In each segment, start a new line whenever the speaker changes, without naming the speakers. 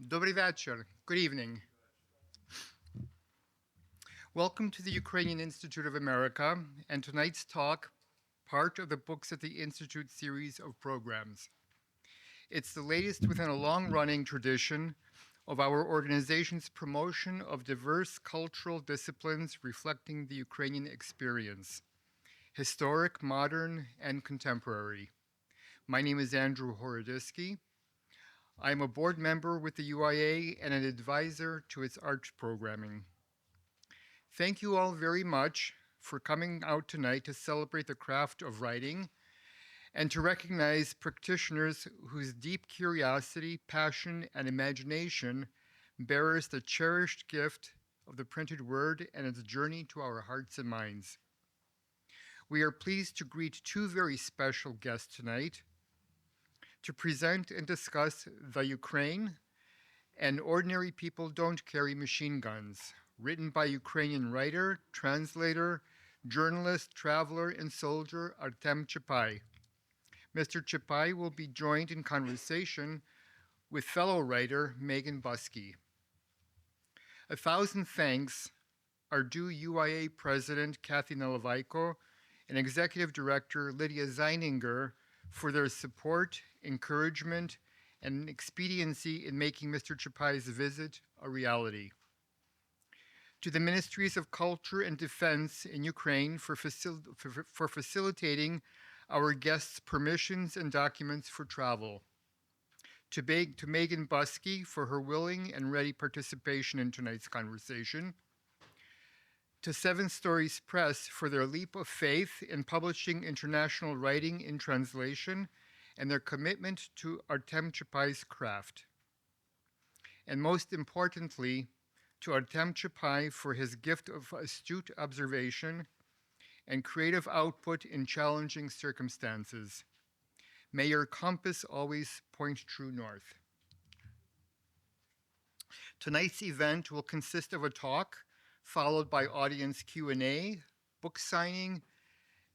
Dobry вечер. Good evening. Welcome to the Ukrainian Institute of America and tonight's talk, part of the Books at the Institute series of programs. It's the latest within a long-running tradition of our organization's promotion of diverse cultural disciplines reflecting the Ukrainian experience, historic, modern, and contemporary. My name is Andrew Horodisky. I am a board member with the UIA and an advisor to its art programming. Thank you all very much for coming out tonight to celebrate the craft of writing and to recognize practitioners whose deep curiosity, passion, and imagination bears the cherished gift of the printed word and its journey to our hearts and minds. We are pleased to greet two very special guests tonight to present and discuss The Ukraine and Ordinary People Don't Carry Machine Guns, written by Ukrainian writer, translator, journalist, traveler, and soldier Artem Chapeye. Mr. Chapeye will be joined in conversation with fellow writer Megan Buskey. 1,000 thanks are due UIA President Kathy Nalivaiko and Executive Director Lydia Zeininger for their support, encouragement, and expediency in making Mr. Chapeye's visit a reality. To the Ministries of Culture and Defense in Ukraine for facilitating our guests' permissions and documents for travel. To Megan Buskey for her willing and ready participation in tonight's conversation. To Seven Stories Press for their leap of faith in publishing international writing in translation and their commitment to Artem Chapeye's craft. And most importantly, to Artem Chapeye for his gift of astute observation and creative output in challenging circumstances. May your compass always point true north. Tonight's event will consist of a talk followed by audience Q&A, book signing,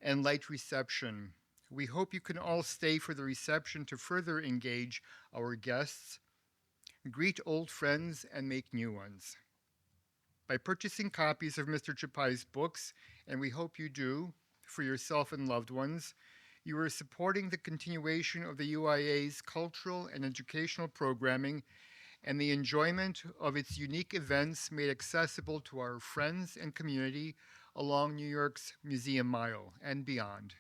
and light reception. We hope you can all stay for the reception to further engage our guests, greet old friends, and make new ones. By purchasing copies of Mr. Chapeye's books, and we hope you do, for yourself and loved ones, you are supporting the continuation of the UIA's cultural and educational programming and the enjoyment of its unique events made accessible to our friends and community along New York's Museum Mile and beyond.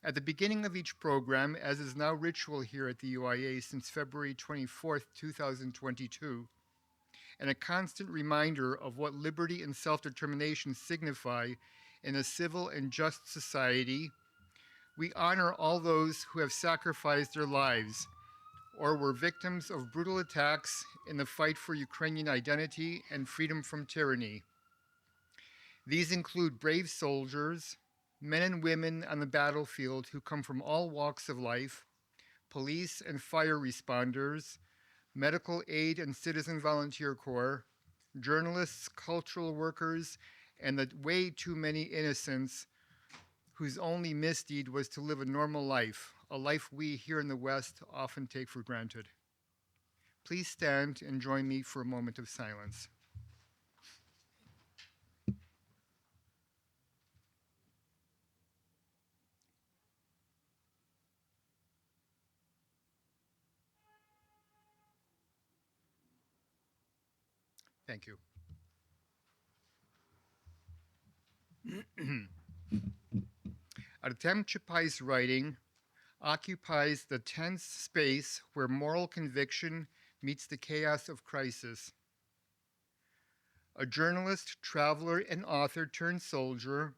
At the beginning of each program, as is now ritual here at the UIA since February 24th, 2022, and a constant reminder of what liberty and self-determination signify in a civil and just society, we honor all those who have sacrificed their lives or were victims of brutal attacks in the fight for Ukrainian identity and freedom from tyranny. These include brave soldiers, men and women on the battlefield who come from all walks of life, police and fire responders, medical aid and citizen volunteer corps, journalists, cultural workers, and the way too many innocents whose only misdeed was to live a normal life, a life we here in the West often take for granted. Please stand and join me for a moment of silence. Thank you. Artem Chapeye's writing occupies the tense space where moral conviction meets the chaos of crisis. A journalist, traveler, and author turned soldier,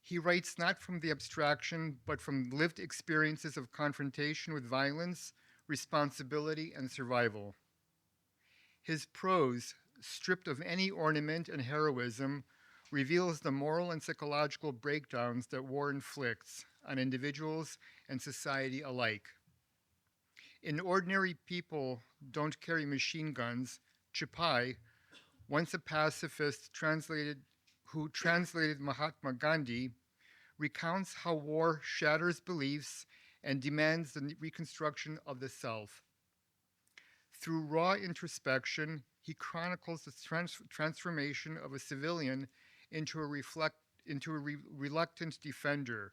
he writes not from the abstraction, but from lived experiences of confrontation with violence, responsibility, and survival. His prose, stripped of any ornament and heroism, reveals the moral and psychological breakdowns that war inflicts on individuals and society alike. In Ordinary People Don't Carry Machine Guns, Chapeye, once a pacifist who translated Mahatma Gandhi, recounts how war shatters beliefs and demands the reconstruction of the self. Through raw introspection, he chronicles the transformation of a civilian into a reluctant defender,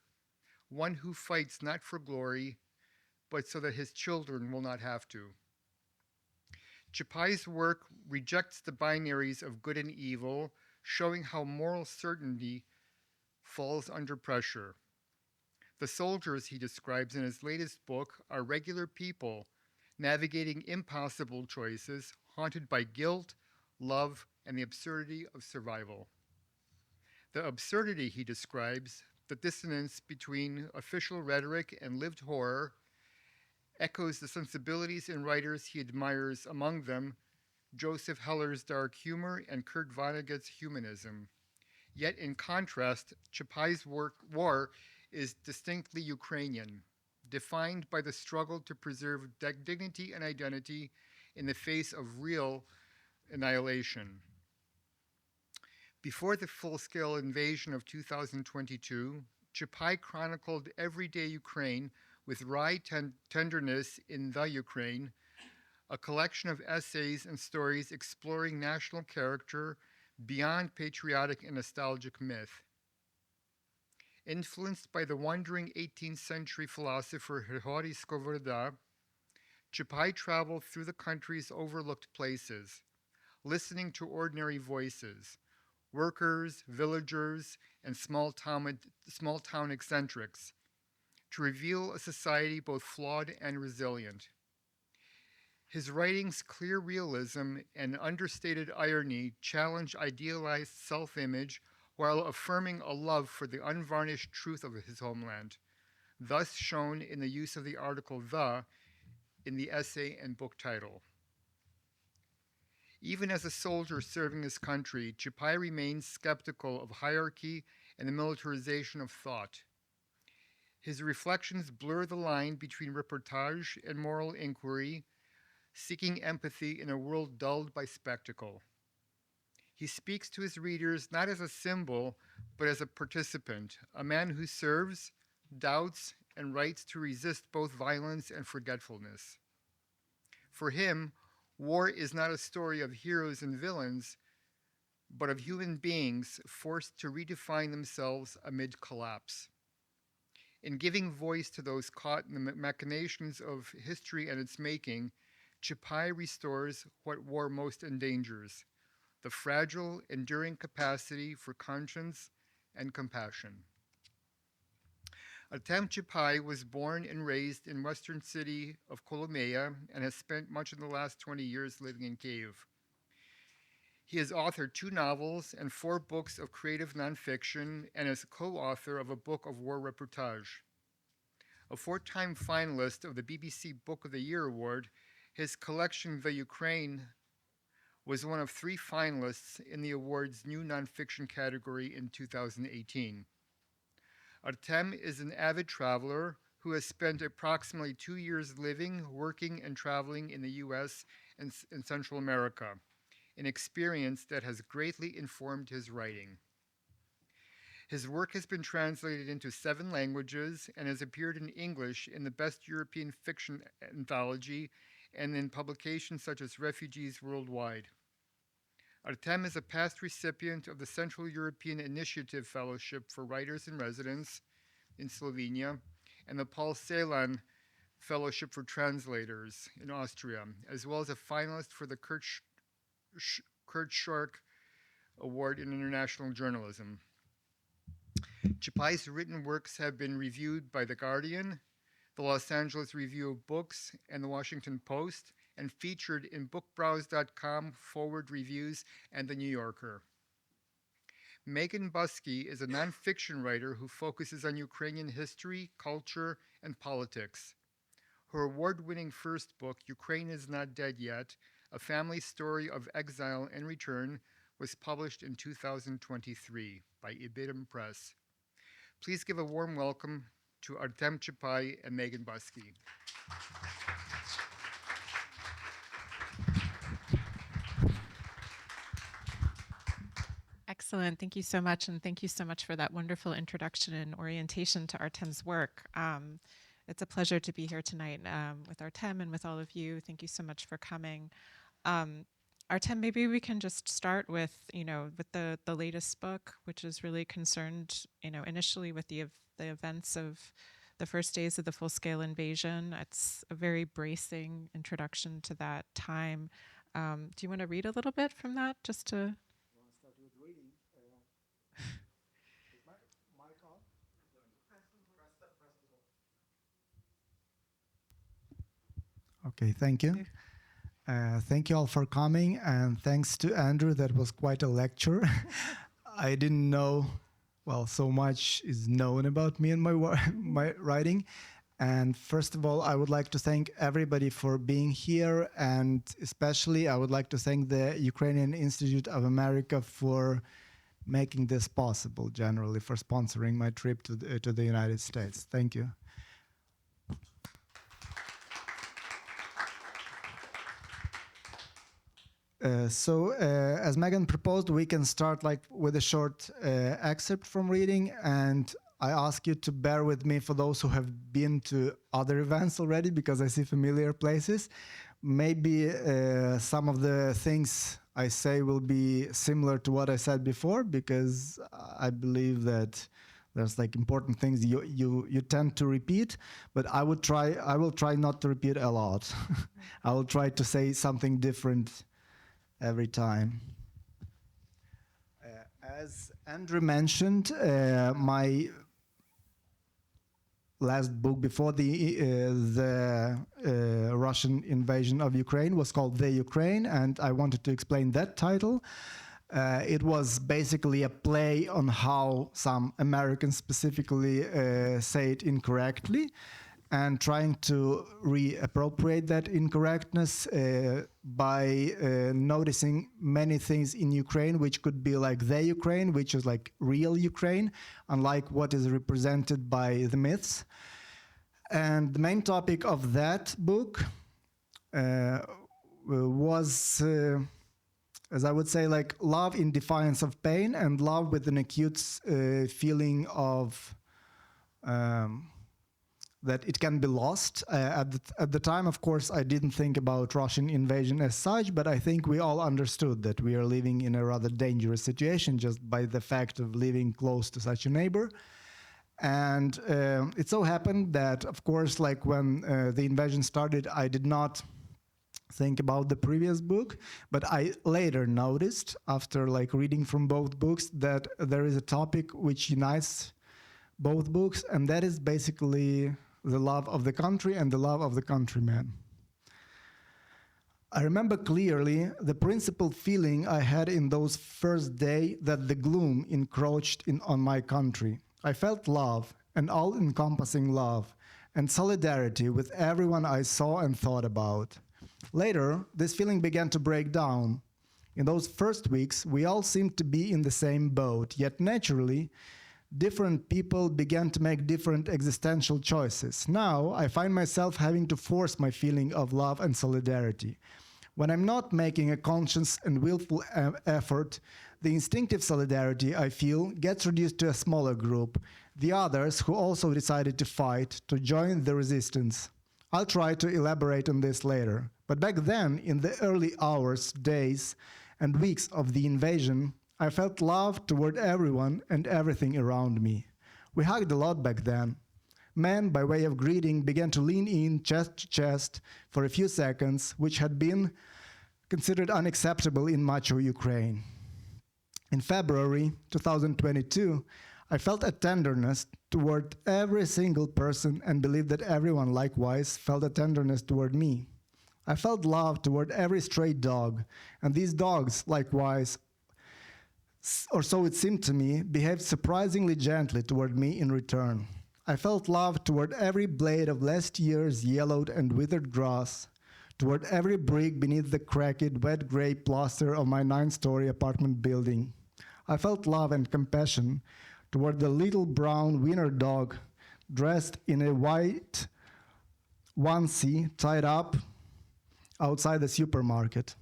one who fights not for glory, but so that his children will not have to. Chapeye's work rejects the binaries of good and evil, showing how moral certainty falls under pressure. The soldiers he describes in his latest book are regular people navigating impossible choices, haunted by guilt, love, and the absurdity of survival. The absurdity he describes, the dissonance between official rhetoric and lived horror, echoes the sensibilities in writers he admires, among them Joseph Heller's dark humor and Kurt Vonnegut's humanism. Yet, in contrast, Chapeye's war is distinctly Ukrainian, defined by the struggle to preserve dignity and identity in the face of real annihilation. Before the full-scale invasion of 2022, Chapeye chronicled everyday Ukraine with wry tenderness in The Ukraine, a collection of essays and stories exploring national character beyond patriotic and nostalgic myth. Influenced by the wandering 18th century philosopher Hrigorij Skovoroda, Chapeye traveled through the country's overlooked places, listening to ordinary voices, workers, villagers, and small town eccentrics, to reveal a society both flawed and resilient. His writing's clear realism and understated irony challenge idealized self-image while affirming a love for the unvarnished truth of his homeland, thus shown in the use of the article "the" in the essay and book title. Even as a soldier serving his country, Chapeye remains skeptical of hierarchy and the militarization of thought. His reflections blur the line between reportage and moral inquiry, seeking empathy in a world dulled by spectacle. He speaks to his readers not as a symbol, but as a participant, a man who serves, doubts, and writes to resist both violence and forgetfulness. For him, war is not a story of heroes and villains, but of human beings forced to redefine themselves amid collapse. In giving voice to those caught in the machinations of history and its making, Chapeye restores what war most endangers: the fragile, enduring capacity for conscience and compassion. Artem Chapeye was born and raised in western city of Kolomea and has spent much of the last 20 years living in Kyiv. He has authored 2 novels and 4 books of creative nonfiction and is co-author of a book of war reportage. A 4-time finalist of the BBC Book of the Year Award, his collection The Ukraine was one of 3 finalists in the award's new nonfiction category in 2018. Artem is an avid traveler who has spent approximately 2 years living, working, and traveling in the US and Central America, an experience that has greatly informed his writing. His work has been translated into 7 languages and has appeared in English in the Best European Fiction Anthology and in publications such as Refugees Worldwide. Artem is a past recipient of the Central European Initiative Fellowship for Writers in Residence in Slovenia and the Paul Celan Fellowship for Translators in Austria, as well as a finalist for the Kurt Schork Award in International Journalism. Chapeye's written works have been reviewed by The Guardian, the Los Angeles Review of Books, and the Washington Post, and featured in bookbrowse.com, Forward Reviews, and The New Yorker. Megan Buskey is a nonfiction writer who focuses on Ukrainian history, culture, and politics. Her award-winning first book, Ukraine is Not Dead Yet, A Family Story of Exile and Return, was published in 2023 by Ibitum Press. Please give a warm welcome to Artem Chapeye and Megan Buskey.
Excellent. Thank you so much. And thank you so much for that wonderful introduction and orientation to Artem's work. It's a pleasure to be here tonight with Artem and with all of you. Thank you so much for coming. Um, Artem, maybe we can just start with, with the latest book, which is really concerned, initially with the events of the first days of the full-scale invasion. It's a very bracing introduction to that time. Do you want to read a little bit from that, just to?
You want to start with reading? Is my mic on? Okay, thank you. Thank you all for coming, and thanks to Andrew. That was quite a lecture. I didn't know, well, so much is known about me and my writing. And first of all, I would like to thank everybody for being here, and especially I would like to thank the Ukrainian Institute of America for making this possible, generally, for sponsoring my trip to the United States. Thank you. As Megan proposed, we can start with a short excerpt from reading, and I ask you to bear with me for those who have been to other events already, because I see familiar places. Maybe some of the things I say will be similar to what I said before, because I believe that there's important things you tend to repeat, but I will try not to repeat a lot. I will try to say something different every time. As Andrew mentioned, my last book before the Russian invasion of Ukraine was called The Ukraine, and I wanted to explain that title. It was basically a play on how some Americans specifically say it incorrectly, and trying to reappropriate that incorrectness by noticing many things in Ukraine, which could be like the Ukraine, which is like real Ukraine, unlike what is represented by the myths. And the main topic of that book was, as I would say, love in defiance of pain, and love with an acute feeling of that it can be lost. At the time, of course, I didn't think about Russian invasion as such, but I think we all understood that we are living in a rather dangerous situation just by the fact of living close to such a neighbor. And it so happened that, of course, when the invasion started, I did not think about the previous book, but I later noticed, after reading from both books, that there is a topic which unites both books, and that is basically the love of the country and the love of the countryman. I remember clearly the principal feeling I had in those first days that the gloom encroached on my country. I felt love, an all-encompassing love, and solidarity with everyone I saw and thought about. Later, this feeling began to break down. In those first weeks, we all seemed to be in the same boat, yet naturally, different people began to make different existential choices. Now, I find myself having to force my feeling of love and solidarity. When I'm not making a conscious and willful effort, the instinctive solidarity I feel gets reduced to a smaller group, the others who also decided to fight, to join the resistance. I'll try to elaborate on this later. But back then, in the early hours, days, and weeks of the invasion, I felt love toward everyone and everything around me. We hugged a lot back then. Men, by way of greeting, began to lean in chest to chest for a few seconds, which had been considered unacceptable in macho Ukraine. In February 2022, I felt a tenderness toward every single person and believed that everyone likewise felt a tenderness toward me. I felt love toward every stray dog, and these dogs likewise, or so it seemed to me, behaved surprisingly gently toward me in return. I felt love toward every blade of last year's yellowed and withered grass, toward every brick beneath the cracked, wet gray plaster of my 9-story apartment building. I felt love and compassion toward the little brown wiener dog dressed in a white onesie tied up outside the supermarket.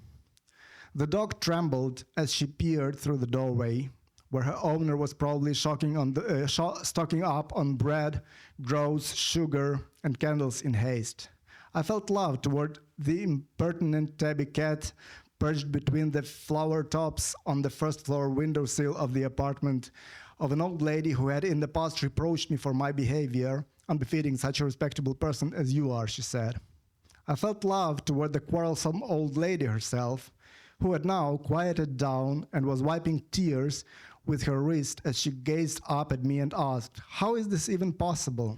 The dog trembled as she peered through the doorway. where her owner was probably stocking up on bread, groats, sugar, and candles in haste. I felt love toward the impertinent tabby cat perched between the flower tops on the first floor windowsill of the apartment of an old lady who had in the past reproached me for my behavior, unbefitting such a respectable person as you are, she said. I felt love toward the quarrelsome old lady herself, who had now quieted down and was wiping tears with her wrist as she gazed up at me and asked, "How is this even possible?"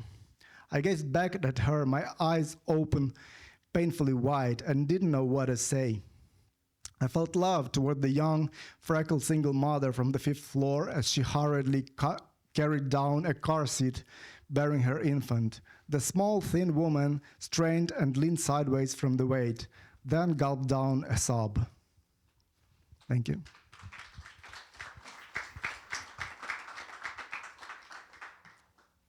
I gazed back at her, my eyes open, painfully wide, and didn't know what to say. I felt love toward the young, freckled single mother from the 5th floor as she hurriedly carried down a car seat bearing her infant. The small, thin woman strained and leaned sideways from the weight, then gulped down a sob. Thank you.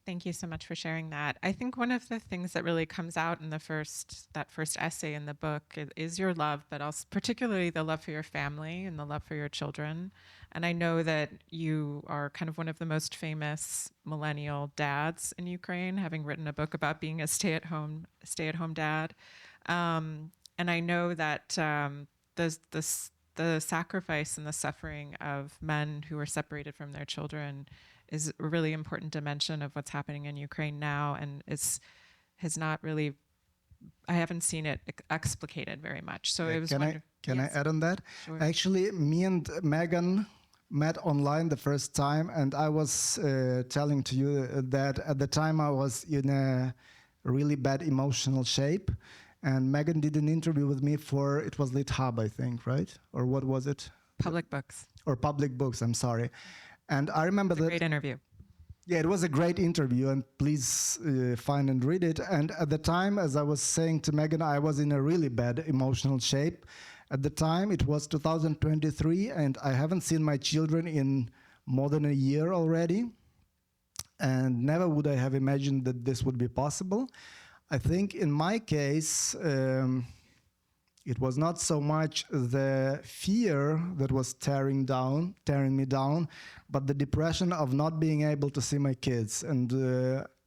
Thank you so much for sharing that. I think one of the things that really comes out in that first essay in the book is your love, but also particularly the love for your family and the love for your children. And I know that you are kind of one of the most famous millennial dads in Ukraine, having written a book about being a stay-at-home dad. And I know that the sacrifice and the suffering of men who are separated from their children is a really important dimension of what's happening in Ukraine now, and has not really, I haven't seen it explicated very much. So it was
Can I add on that?
Sure.
Actually, me and Megan met online the first time, and I was telling to you that at the time I was in a really bad emotional shape, and Megan did an interview with me for, it was Lit Hub, I think, right? Or what was it?
Public books.
Or Public Books, I'm sorry. And I remember that.
Great interview.
Yeah, it was a great interview, and please find and read it. And at the time, as I was saying to Megan, I was in a really bad emotional shape. At the time, it was 2023, and I haven't seen my children in more than a year already. And never would I have imagined that this would be possible. I think in my case, it was not so much the fear that was tearing me down, but the depression of not being able to see my kids and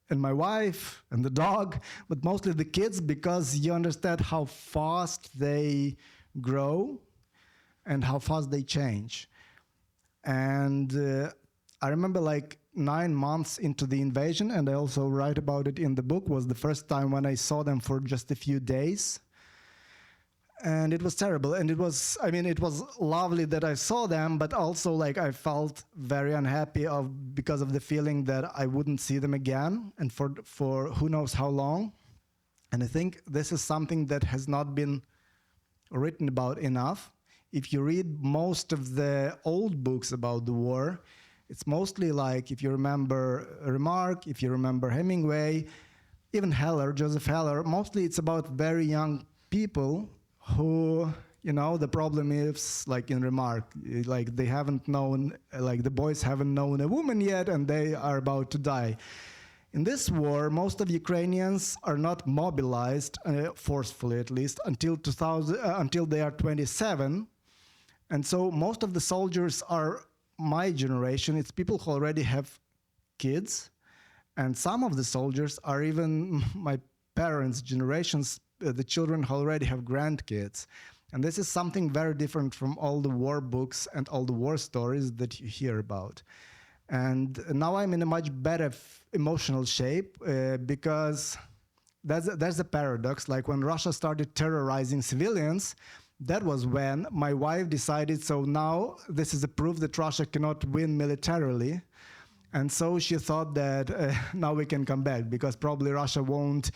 my wife and the dog, but mostly the kids, because you understand how fast they grow and how fast they change. And I remember like 9 months into the invasion, and I also write about it in the book, was the first time when I saw them for just a few days. And it was terrible. And it was lovely that I saw them, but also like I felt very unhappy because of the feeling that I wouldn't see them again, and for who knows how long. And I think this is something that has not been written about enough. If you read most of the old books about the war, it's mostly like, if you remember Remarque, if you remember Hemingway, even Joseph Heller, mostly it's about very young people who, the problem is, like in Remarque, like they haven't known, like the boys haven't known a woman yet, and they are about to die. In this war, most of Ukrainians are not mobilized, forcefully at least, until they are 27. And so most of the soldiers are my generation. It's people who already have kids. And some of the soldiers are even my parents' generations, the children who already have grandkids. And this is something very different from all the war books and all the war stories that you hear about. And now I'm in a much better emotional shape because there's a paradox. Like when Russia started terrorizing civilians, that was when my wife decided, so now this is a proof that Russia cannot win militarily. And so she thought that now we can come back because probably Russia won't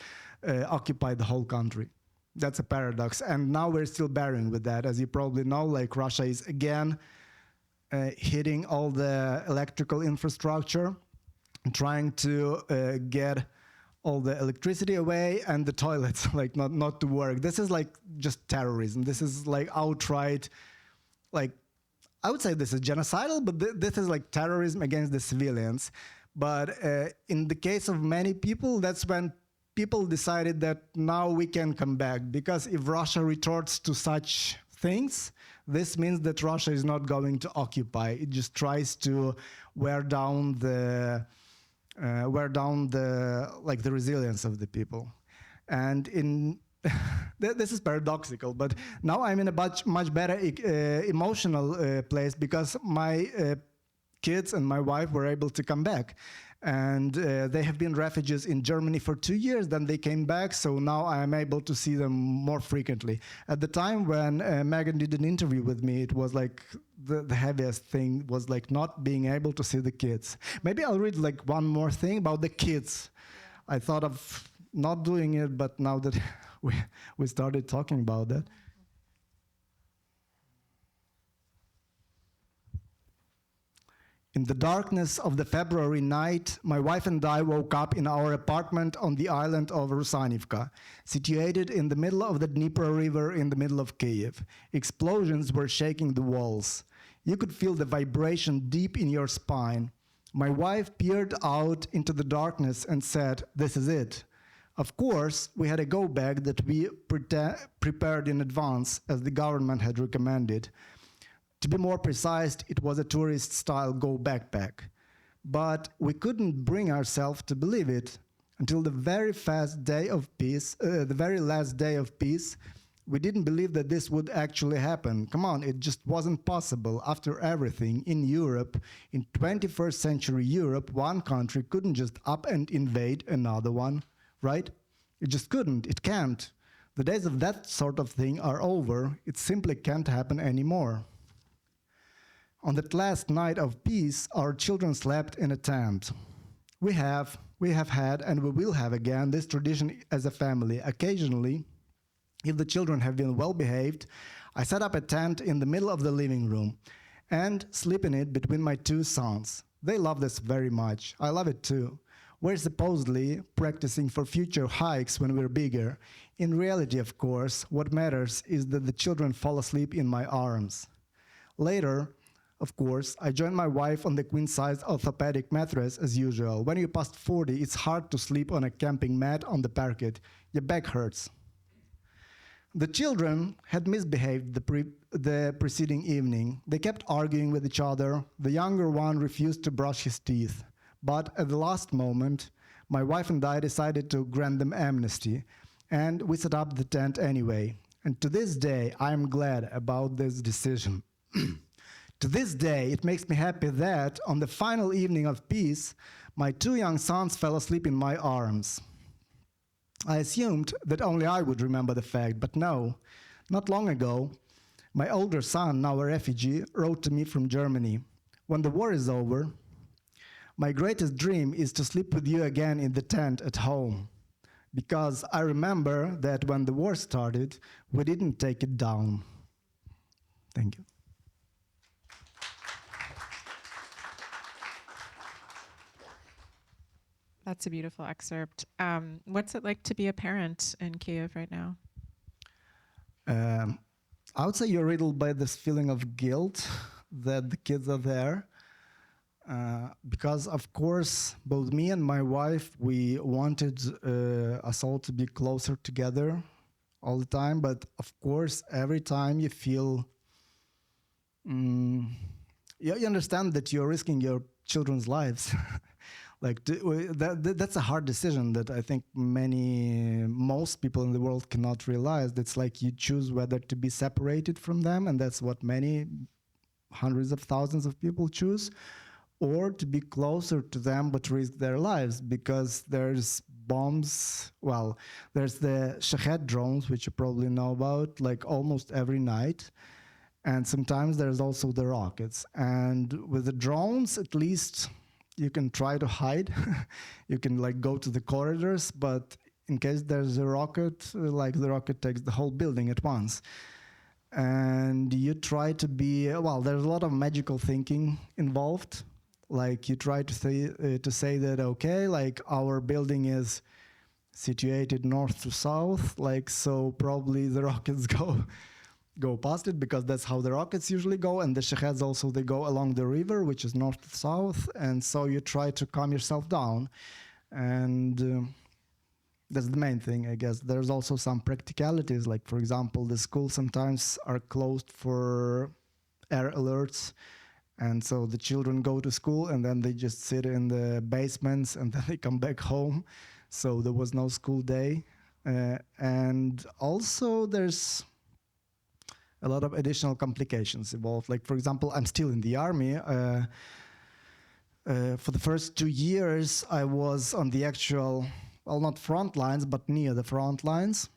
occupy the whole country. That's a paradox. And now we're still bearing with that. As you probably know, like Russia is again hitting all the electrical infrastructure, trying to get all the electricity away and the toilets like not to work. This is like just terrorism. This is like outright, like, I would say this is genocidal, but this is like terrorism against the civilians. But in the case of many people, that's when people decided that now we can come back, because if Russia retorts to such things, this means that Russia is not going to occupy. It just tries to wear down the the resilience of the people. And in this is paradoxical, but now I'm in a much better emotional place because my kids and my wife were able to come back. And they have been refugees in Germany for 2 years, then they came back, so now I am able to see them more frequently. At the time when Megan did an interview with me, it was like the heaviest thing was like not being able to see the kids. Maybe I'll read like one more thing about the kids. Yeah. I thought of not doing it, but now that we started talking about that. In the darkness of the February night, my wife and I woke up in our apartment on the island of Rusanivka, situated in the middle of the Dnieper River in the middle of Kiev. Explosions were shaking the walls. You could feel the vibration deep in your spine. My wife peered out into the darkness and said, "This is it." Of course, we had a go bag that we prepared in advance, as the government had recommended. To be more precise, it was a tourist-style go backpack. But we couldn't bring ourselves to believe it until the very last day of peace. We didn't believe that this would actually happen. Come on, it just wasn't possible. After everything, in Europe, in 21st century Europe, one country couldn't just up and invade another one, right? It just couldn't, it can't. The days of that sort of thing are over. It simply can't happen anymore. On that last night of peace, our children slept in a tent. We have had, and we will have again, this tradition as a family. Occasionally, if the children have been well behaved, I set up a tent in the middle of the living room and sleep in it between my two sons. They love this very much. I love it too. We're supposedly practicing for future hikes when we're bigger. In reality, of course, what matters is that the children fall asleep in my arms. Later, of course, I joined my wife on the queen-size orthopedic mattress as usual. When you're past 40, it's hard to sleep on a camping mat on the parquet. Your back hurts. The children had misbehaved the preceding evening. They kept arguing with each other. The younger one refused to brush his teeth. But at the last moment, my wife and I decided to grant them amnesty, and we set up the tent anyway. And to this day, I am glad about this decision. To this day, it makes me happy that on the final evening of peace, my two young sons fell asleep in my arms. I assumed that only I would remember the fact, but no. Not long ago, my older son, now a refugee, wrote to me from Germany. "When the war is over, my greatest dream is to sleep with you again in the tent at home. Because I remember that when the war started, we didn't take it down." Thank you.
That's a beautiful excerpt. What's it like to be a parent in Kiev right now?
I would say you're riddled by this feeling of guilt that the kids are there. Because, of course, both me and my wife, we wanted us all to be closer together all the time. But, of course, every time you feel... you understand that you're risking your children's lives. That's a hard decision that I think most people in the world cannot realize. It's like you choose whether to be separated from them, and that's what many hundreds of thousands of people choose, or to be closer to them but risk their lives, because there's bombs. Well, there's the Shahed drones, which you probably know about, like almost every night. And sometimes there's also the rockets. And with the drones, at least you can try to hide. You can like go to the corridors, but in case there's a rocket, the rocket takes the whole building at once. And you try to be, well, there's a lot of magical thinking involved. Like you try to say that, okay, like our building is situated north to south, like so probably the rockets go past it, because that's how the rockets usually go, and the Shaheds also, they go along the river, which is north to south, and so you try to calm yourself down. And That's the main thing, I guess. There's also some practicalities, like, for example, the schools sometimes are closed for air alerts. And so the children go to school and then they just sit in the basements and then they come back home. So there was no school day. And also there's a lot of additional complications involved. Like, for example, I'm still in the army. For the first 2 years, I was on the actual, well, not front lines, but near the front lines.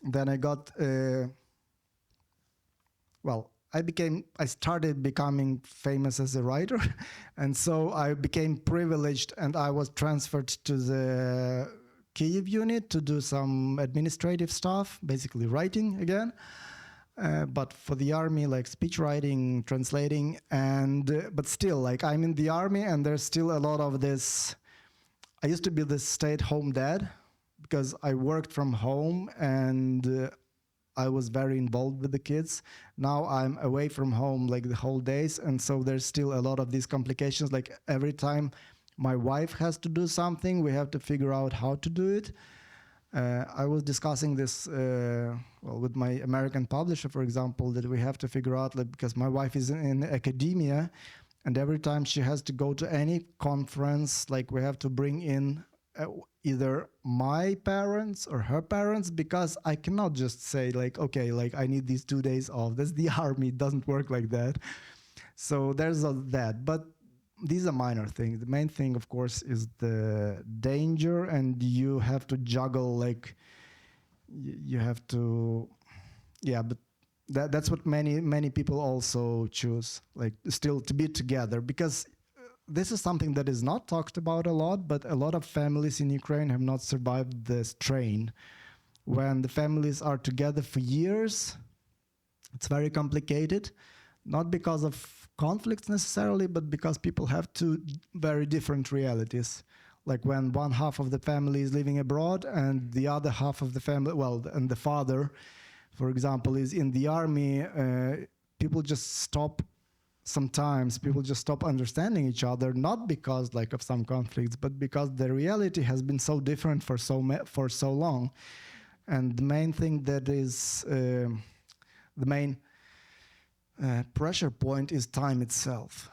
Then I got, I started becoming famous as a writer. And so I became privileged and I was transferred to the Kyiv unit to do some administrative stuff, basically writing again. But for the army, like speech writing, translating, and but still, like I'm in the army and there's still a lot of this. I used to be the stay-at-home dad because I worked from home and I was very involved with the kids. Now I'm away from home like the whole days, and so there's still a lot of these complications. Like every time my wife has to do something, we have to figure out how to do it. I was discussing this with my American publisher, for example, that we have to figure out, like, because my wife is in academia, and every time she has to go to any conference, like we have to bring in either my parents or her parents, because I cannot just say like, okay, like I need these 2 days off. That's the army. It doesn't work like that. So there's that. But these are minor things. The main thing, of course, is the danger, and you have to juggle, like, you have to, yeah, but that's what many people also choose, like, still to be together, because this is something that is not talked about a lot, but a lot of families in Ukraine have not survived the strain. When the families are together for years, it's very complicated, not because of conflicts necessarily, but because people have two very different realities. Like when one half of the family is living abroad and the other half of the family, well, and the father, for example, is in the army, people just stop, sometimes people just stop understanding each other, not because like of some conflicts, but because the reality has been so different for so long. And the main thing that is, the main pressure point is time itself.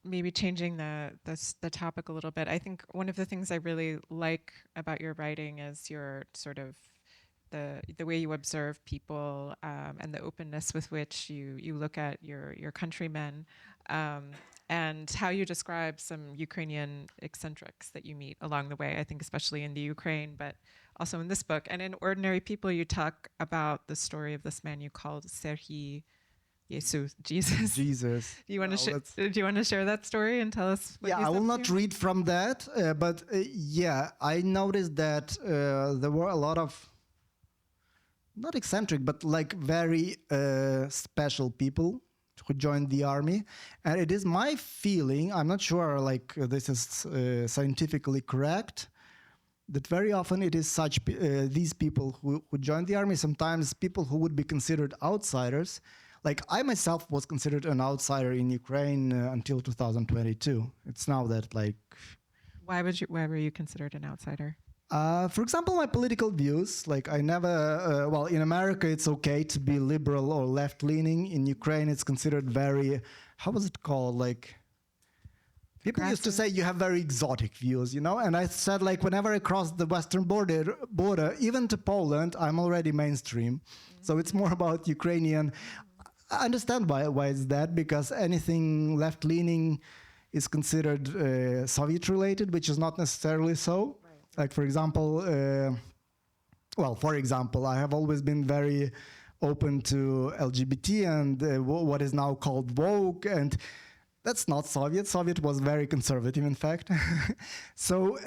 Maybe changing the topic a little bit. I think one of the things I really like about your writing is your sort of the way you observe people and the openness with which you look at your countrymen, and how you describe some Ukrainian eccentrics that you meet along the way. I think especially in the Ukraine, but also in this book. And in Ordinary People, you talk about the story of this man you called Serhiy Jesus.
Jesus.
Do you want to share that story and tell us what
Yeah, I will not read from that, but yeah, I noticed that there were a lot of, not eccentric, but like very special people who joined the army. And it is my feeling, I'm not sure like this is scientifically correct, that very often it is such these people who join the army, sometimes people who would be considered outsiders. Like I myself was considered an outsider in Ukraine until 2022. It's now that like...
Why were you considered an outsider?
For example, my political views, like I never, well, in America, it's okay to be liberal or left-leaning. In Ukraine, it's considered very, how was it called? Like, people used to say you have very exotic views, you know? And I said, like, whenever I cross the western border, even to Poland, I'm already mainstream. Mm-hmm. So it's more about Ukrainian. I understand why it's that, because anything left-leaning is considered Soviet-related, which is not necessarily so. Like, for example, I have always been very open to LGBT and what is now called woke, and that's not Soviet. Soviet was very conservative, in fact. So,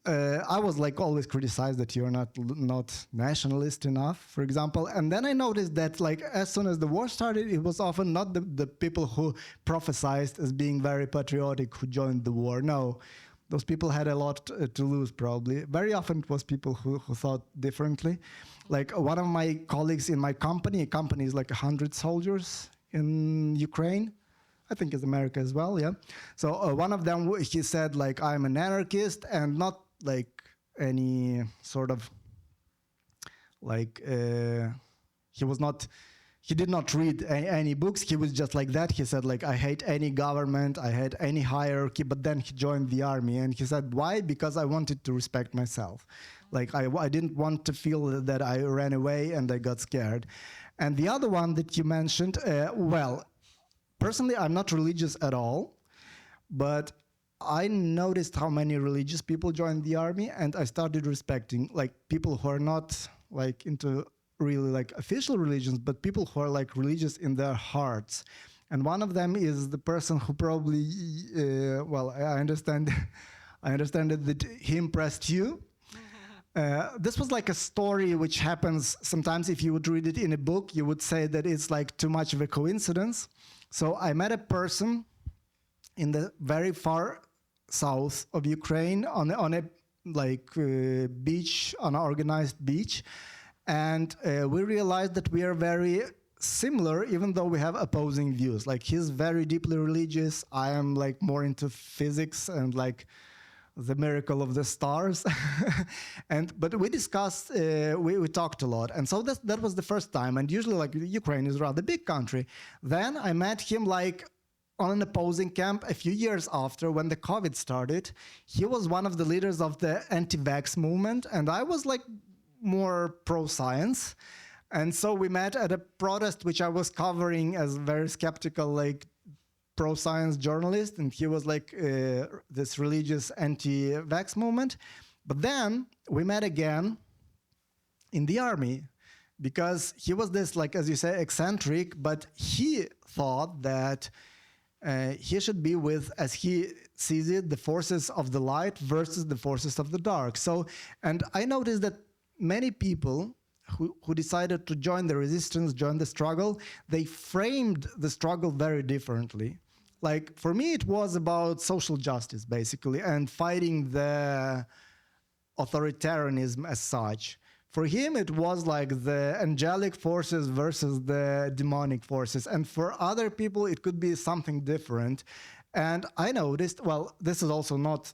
I was like always criticized that you're not nationalist enough, for example. And then I noticed that like as soon as the war started, it was often not the people who prophesized as being very patriotic who joined the war. No. Those people had a lot to lose, probably. Very often it was people who thought differently. Like one of my colleagues in my company, a company is like 100 soldiers in Ukraine. I think it's America as well, yeah. So one of them, he said, like, I'm an anarchist, and not like any sort of, like, he did not read any books. He was just like that. He said, like, I hate any government, I hate any hierarchy, but then he joined the army. And he said, why? Because I wanted to respect myself. Like, I didn't want to feel that I ran away and I got scared. And the other one that you mentioned, well, personally, I'm not religious at all, but I noticed how many religious people joined the army, and I started respecting, like, people who are not, like, into really, like, official religions, but people who are, like, religious in their hearts. And one of them is the person who probably, well, I understand, that he impressed you. This was like a story which happens sometimes. If you would read it in a book, you would say that it's like too much of a coincidence. So I met a person in the very far south of Ukraine on a like beach, on an organized beach, and we realized that we are very similar, even though we have opposing views. Like, he's very deeply religious. I am like more into physics and like the miracle of the stars. But we discussed, we talked a lot. And so that was the first time. And usually, like, Ukraine is a rather big country. Then I met him like on an opposing camp a few years after, when the COVID started. He was one of the leaders of the anti-vax movement, and I was like more pro-science. And so we met at a protest which I was covering as very skeptical, like, pro-science journalist, and he was like this religious anti-vax movement. But then we met again in the army, because he was this, like, as you say, eccentric, but he thought that he should be with, as he sees it, the forces of the light versus the forces of the dark. So, and I noticed that many people who decided to join the resistance, join the struggle, they framed the struggle very differently. Like, for me, it was about social justice, basically, and fighting the authoritarianism as such. For him, it was like the angelic forces versus the demonic forces. And for other people, it could be something different. And I noticed, well, this is also not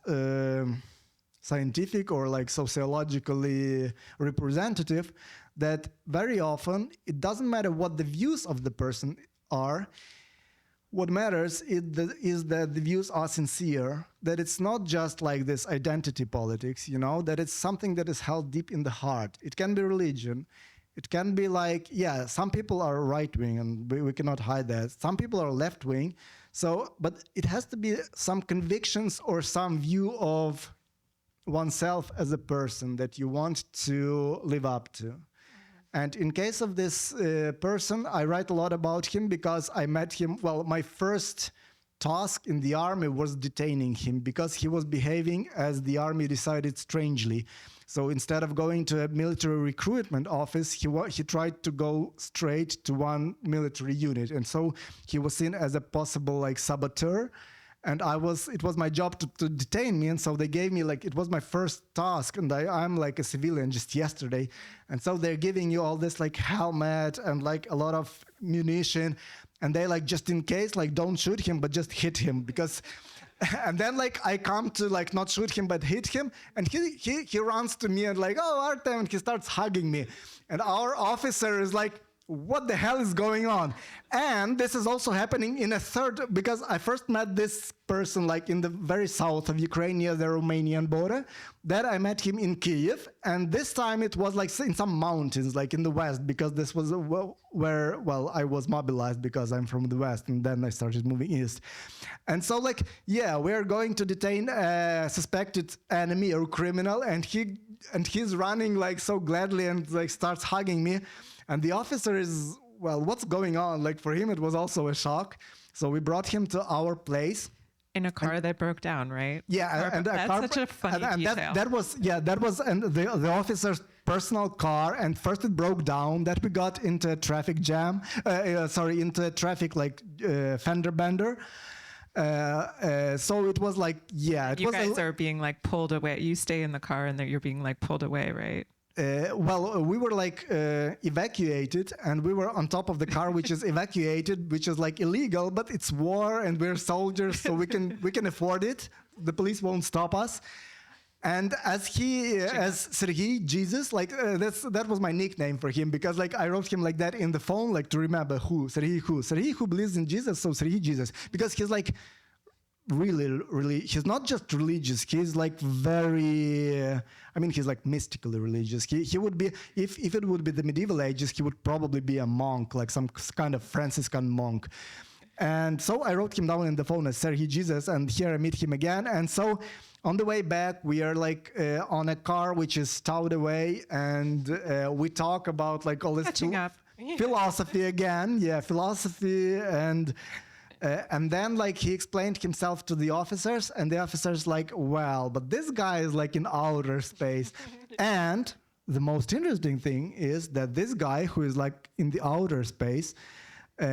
scientific or like sociologically representative, that very often it doesn't matter what the views of the person are. What matters is that the views are sincere, that it's not just like this identity politics, you know, that it's something that is held deep in the heart. It can be religion. It can be like, yeah, some people are right-wing, and we cannot hide that. Some people are left-wing. So, but it has to be some convictions or some view of oneself as a person that you want to live up to. And in case of this person, I write a lot about him because I met him. Well, my first task in the army was detaining him because he was behaving as the army decided strangely. So instead of going to a military recruitment office, he tried to go straight to one military unit. And so he was seen as a possible like saboteur. And it was my job to detain me, and so they gave me, like, it was my first task, and I'm like a civilian just yesterday, and so they're giving you all this like helmet and like a lot of munition, and they like, just in case, like, don't shoot him, but just hit him, because, and then like I come to like not shoot him but hit him, and he runs to me and like, oh, Artem, and he starts hugging me, and our officer is like, what the hell is going on? And this is also happening in a third, because I first met this person like in the very south of Ukraine near the Romanian border. Then I met him in Kyiv, and this time it was like in some mountains, like in the west, because this was where, well, I was mobilized because I'm from the west, and then I started moving east. And so like, yeah, we're going to detain a suspected enemy or criminal, and he's running like so gladly and like starts hugging me. And the officer is, well, what's going on? Like, for him, it was also a shock. So we brought him to our place.
In a car that broke down, right?
Yeah, and
that's such a funny detail.
That was the officer's personal car. And first it broke down. That we got into a traffic jam. Into a traffic like fender bender. So it was like, yeah.
You guys are being like pulled away. You stay in the car and you're being like pulled away, right?
we were like evacuated, and we were on top of the car, which is evacuated, which is like illegal, but it's war, and we're soldiers, so we can afford it. The police won't stop us. And as Sergei Jesus, like that was my nickname for him, because like I wrote him like that in the phone, like to remember Sergei who believes in Jesus, so Sergei Jesus, because he's like really, he's not just religious, he's like very, he's like mystically religious. He would be, if it would be the medieval ages, he would probably be a monk, like some kind of Franciscan monk. And so I wrote him down in the phone as Sergei Jesus, and here I meet him again. And so on the way back, we are like on a car which is stowed away, and we talk about like all this
Catching up.
philosophy again. Yeah, philosophy. And then like he explained himself to the officers, and the officers like, well, but this guy is like in outer space. And the most interesting thing is that this guy who is like in the outer space,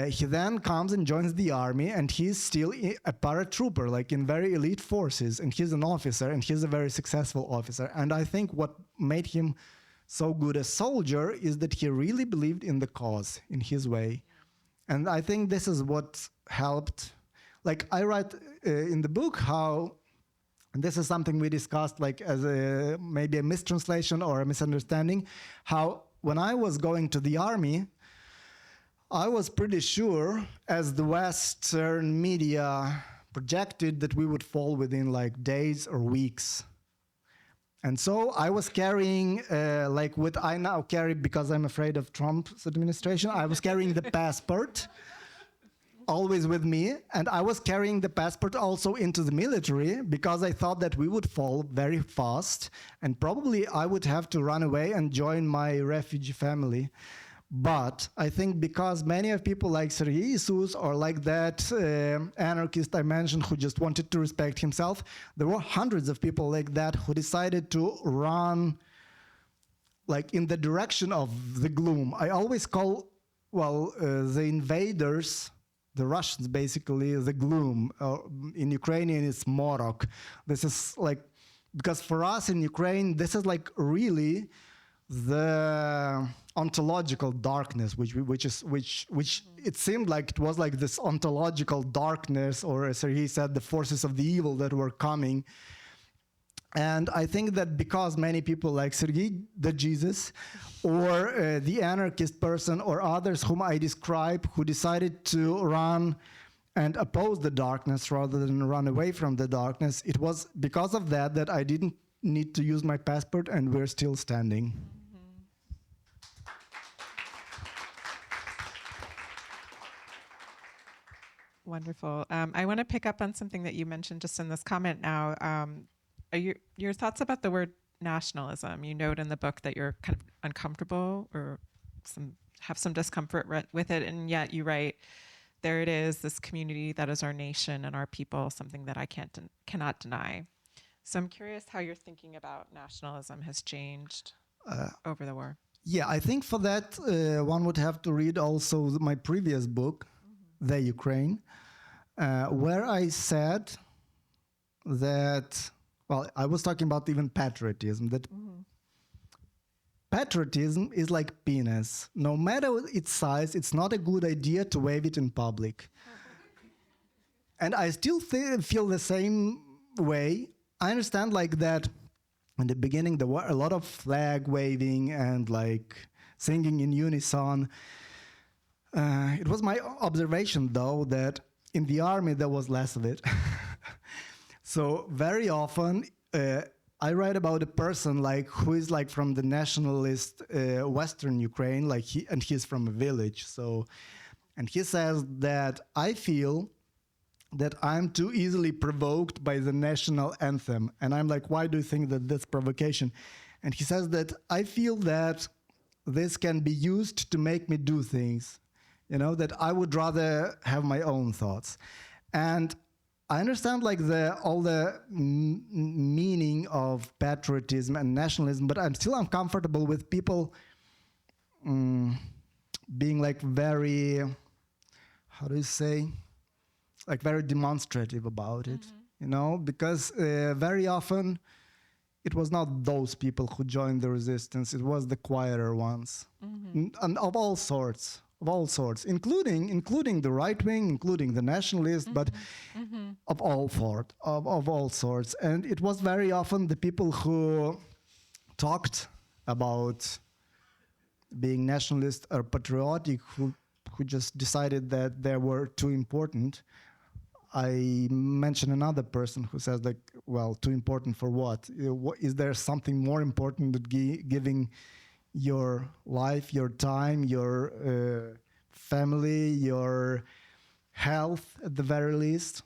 he then comes and joins the army, and he's still a paratrooper, like in very elite forces, and he's an officer, and he's a very successful officer. And I think what made him so good a soldier is that he really believed in the cause in his way. And I think this is what helped. Like I write in the book how, and this is something we discussed like as maybe a mistranslation or a misunderstanding, how when I was going to the army, I was pretty sure, as the Western media projected, that we would fall within like days or weeks. And so I was carrying, like what I now carry because I'm afraid of Trump's administration, I was carrying the passport always with me. And I was carrying the passport also into the military because I thought that we would fall very fast. And probably I would have to run away and join my refugee family. But I think because many of people like Sergei Jesus or like that anarchist I mentioned who just wanted to respect himself, there were hundreds of people like that who decided to run like in the direction of the gloom. I always call, the invaders, the Russians basically, the gloom. In Ukrainian it's morok. This is like, because for us in Ukraine, this is like really the ontological darkness, which it seemed like it was like this ontological darkness, or as he said, the forces of the evil that were coming. And I think that because many people like Sergei the Jesus or the anarchist person or others whom I describe who decided to run and oppose the darkness rather than run away from the darkness, it was because of that I didn't need to use my passport, and we're still standing.
Wonderful. I want to pick up on something that you mentioned just in this comment now. Are your thoughts about the word nationalism? You note in the book that you're kind of uncomfortable or have some discomfort with it, and yet you write, there it is, this community that is our nation and our people, something that I cannot deny. So I'm curious how your thinking about nationalism has changed over the war.
Yeah, I think for that one would have to read also my previous book, The Ukraine, where I said that, I was talking about even patriotism, that patriotism is like penis. No matter its size, it's not a good idea to wave it in public. And I still feel the same way. I understand like that in the beginning there were a lot of flag waving and like singing in unison. It was my observation, though, that in the army there was less of it. So very often I write about a person like who is like from the nationalist Western Ukraine, like he's from a village. So, and he says that I feel that I'm too easily provoked by the national anthem. And I'm like, why do you think that that's provocation? And he says that I feel that this can be used to make me do things. You know, that I would rather have my own thoughts. And I understand like all the meaning of patriotism and nationalism, but I'm still uncomfortable with people being like very, how do you say, like very demonstrative about it, you know, because very often it was not those people who joined the resistance. It was the quieter ones, and of all sorts, including the right wing, including the nationalists, but of all sorts. And it was very often the people who talked about being nationalist or patriotic who just decided that they were too important. I mentioned another person who says, like, well, too important for what? Is there something more important than giving your life, your time, your family, your health at the very least?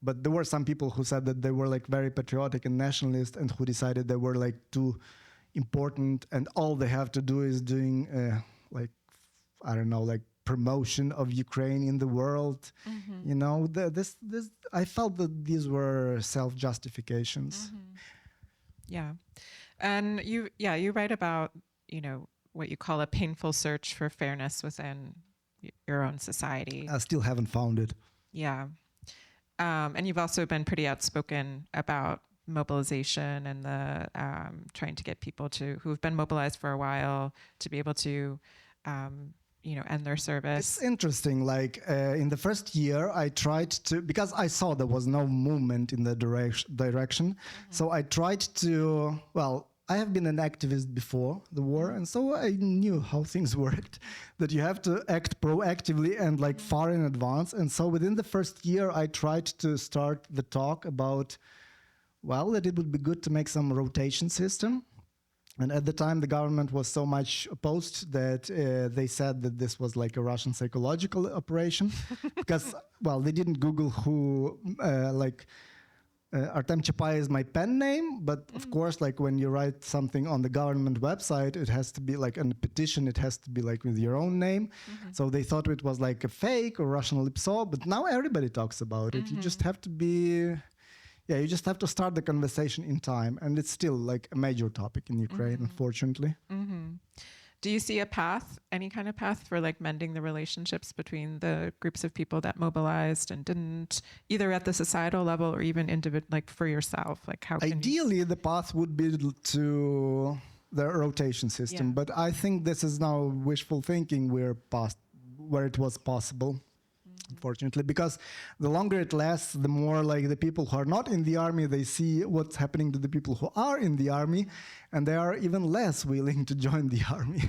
But there were some people who said that they were like very patriotic and nationalist and who decided they were like too important and all they have to do is doing like, I don't know, like promotion of Ukraine in the world. You know, this I felt that these were self-justifications.
Yeah. And you write about, you know, what you call a painful search for fairness within your own society.
I still haven't found it.
Yeah. And you've also been pretty outspoken about mobilization and the trying to get people who have been mobilized for a while to be able to, you know, end their service.
It's interesting. Like in the first year, I tried to, because I saw there was no movement in the direction. So I tried to, well, I have been an activist before the war, and so I knew how things worked, that you have to act proactively and like far in advance. And so within the first year, I tried to start the talk about, well, that it would be good to make some rotation system. And at the time, the government was so much opposed that they said that this was like a Russian psychological operation, because, well, they didn't Google who, Artem Chapeye is my pen name, but of course, like when you write something on the government website, it has to be like a petition, it has to be like with your own name. So they thought it was like a fake or Russian lipso, but now everybody talks about it. You just have to be, you just have to start the conversation in time. And it's still like a major topic in Ukraine, unfortunately.
Do you see a path, any kind of path for like mending the relationships between the groups of people that mobilized and didn't, either at the societal level or even like for yourself? Like how can
Ideally, the path would be to the rotation system, but I think this is now wishful thinking where it was possible. Unfortunately, because the longer it lasts, the more like the people who are not in the army, they see what's happening to the people who are in the army, and they are even less willing to join the army.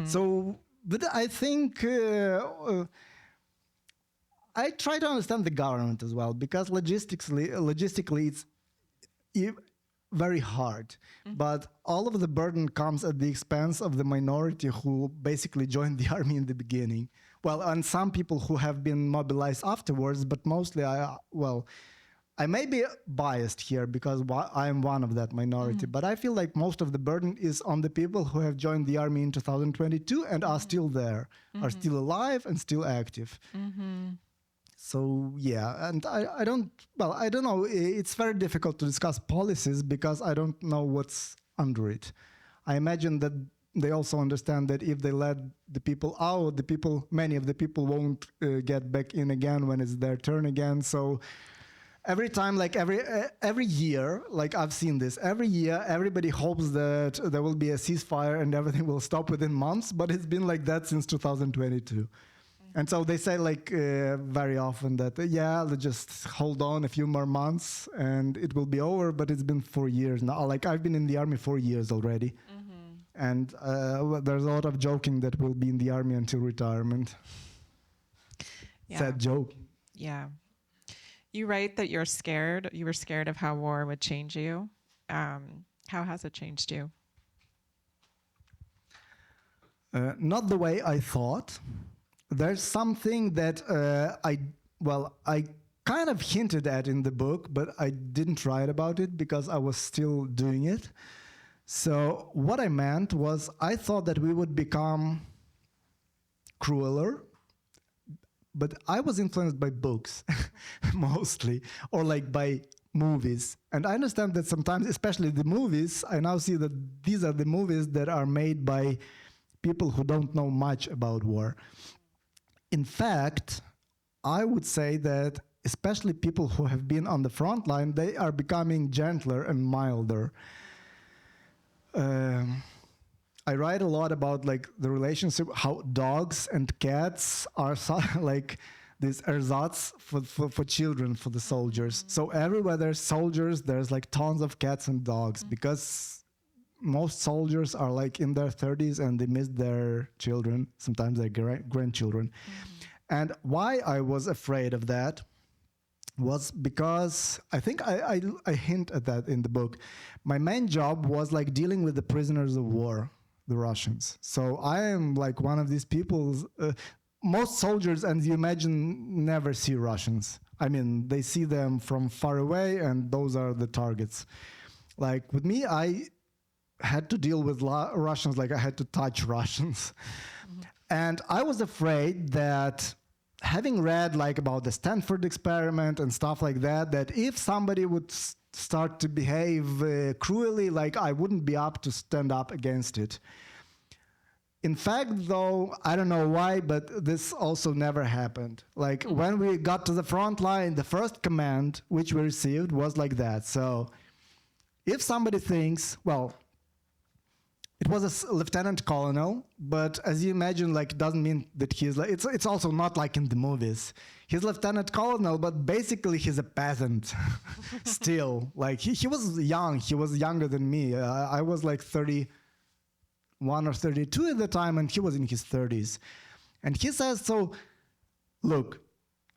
So, but I think I try to understand the government as well, because logistically it's very hard. But all of the burden comes at the expense of the minority who basically joined the army in the beginning. Well, and some people who have been mobilized afterwards, but mostly I may be biased here because I am one of that minority, but I feel like most of the burden is on the people who have joined the army in 2022 and are still there, are still alive and still active. So, yeah, and I don't know. It's very difficult to discuss policies because I don't know what's under it. I imagine that they also understand that if they let the people out, many of the people won't get back in again when it's their turn again. So every time, like every year, like I've seen this, every year everybody hopes that there will be a ceasefire and everything will stop within months, but it's been like that since 2022. And so they say like very often that, let's just hold on a few more months and it will be over, but it's been 4 years now. Like I've been in the army 4 years already. And there's a lot of joking that we'll be in the army until retirement. Sad joke.
Yeah. You write that you were scared of how war would change you. How has it changed you?
Not the way I thought. There's something that I kind of hinted at in the book, but I didn't write about it because I was still doing it. So what I meant was I thought that we would become crueler, but I was influenced by books mostly, or like by movies. And I understand that sometimes, especially the movies, I now see that these are the movies that are made by people who don't know much about war. In fact, I would say that especially people who have been on the front line, they are becoming gentler and milder. I write a lot about like the relationship, how dogs and cats are like this ersatz for children, for the soldiers. So everywhere there's soldiers, there's like tons of cats and dogs, because most soldiers are like in their 30s and they miss their children, sometimes their grandchildren. And why I was afraid of that was because I think I hint at that in the book. My main job was like dealing with the prisoners of war, the Russians. So I am like one of these people. Most soldiers, and you imagine, never see Russians. I mean, they see them from far away, and those are the targets. Like with me, I had to deal with Russians, like I had to touch Russians. And I was afraid that, having read like about the Stanford experiment and stuff like that, that if somebody would start to behave cruelly, like I wouldn't be up to stand up against it. In fact, though, I don't know why, but this also never happened. Like when we got to the front line, the first command which we received was like that. So if somebody thinks, well, it was a lieutenant colonel, but as you imagine, like, doesn't mean that he's like, it's also not like in the movies. He's lieutenant colonel, but basically he's a peasant still. Like he was young, he was younger than me. I was like 31 or 32 at the time, and he was in his 30s. And he says, so, look,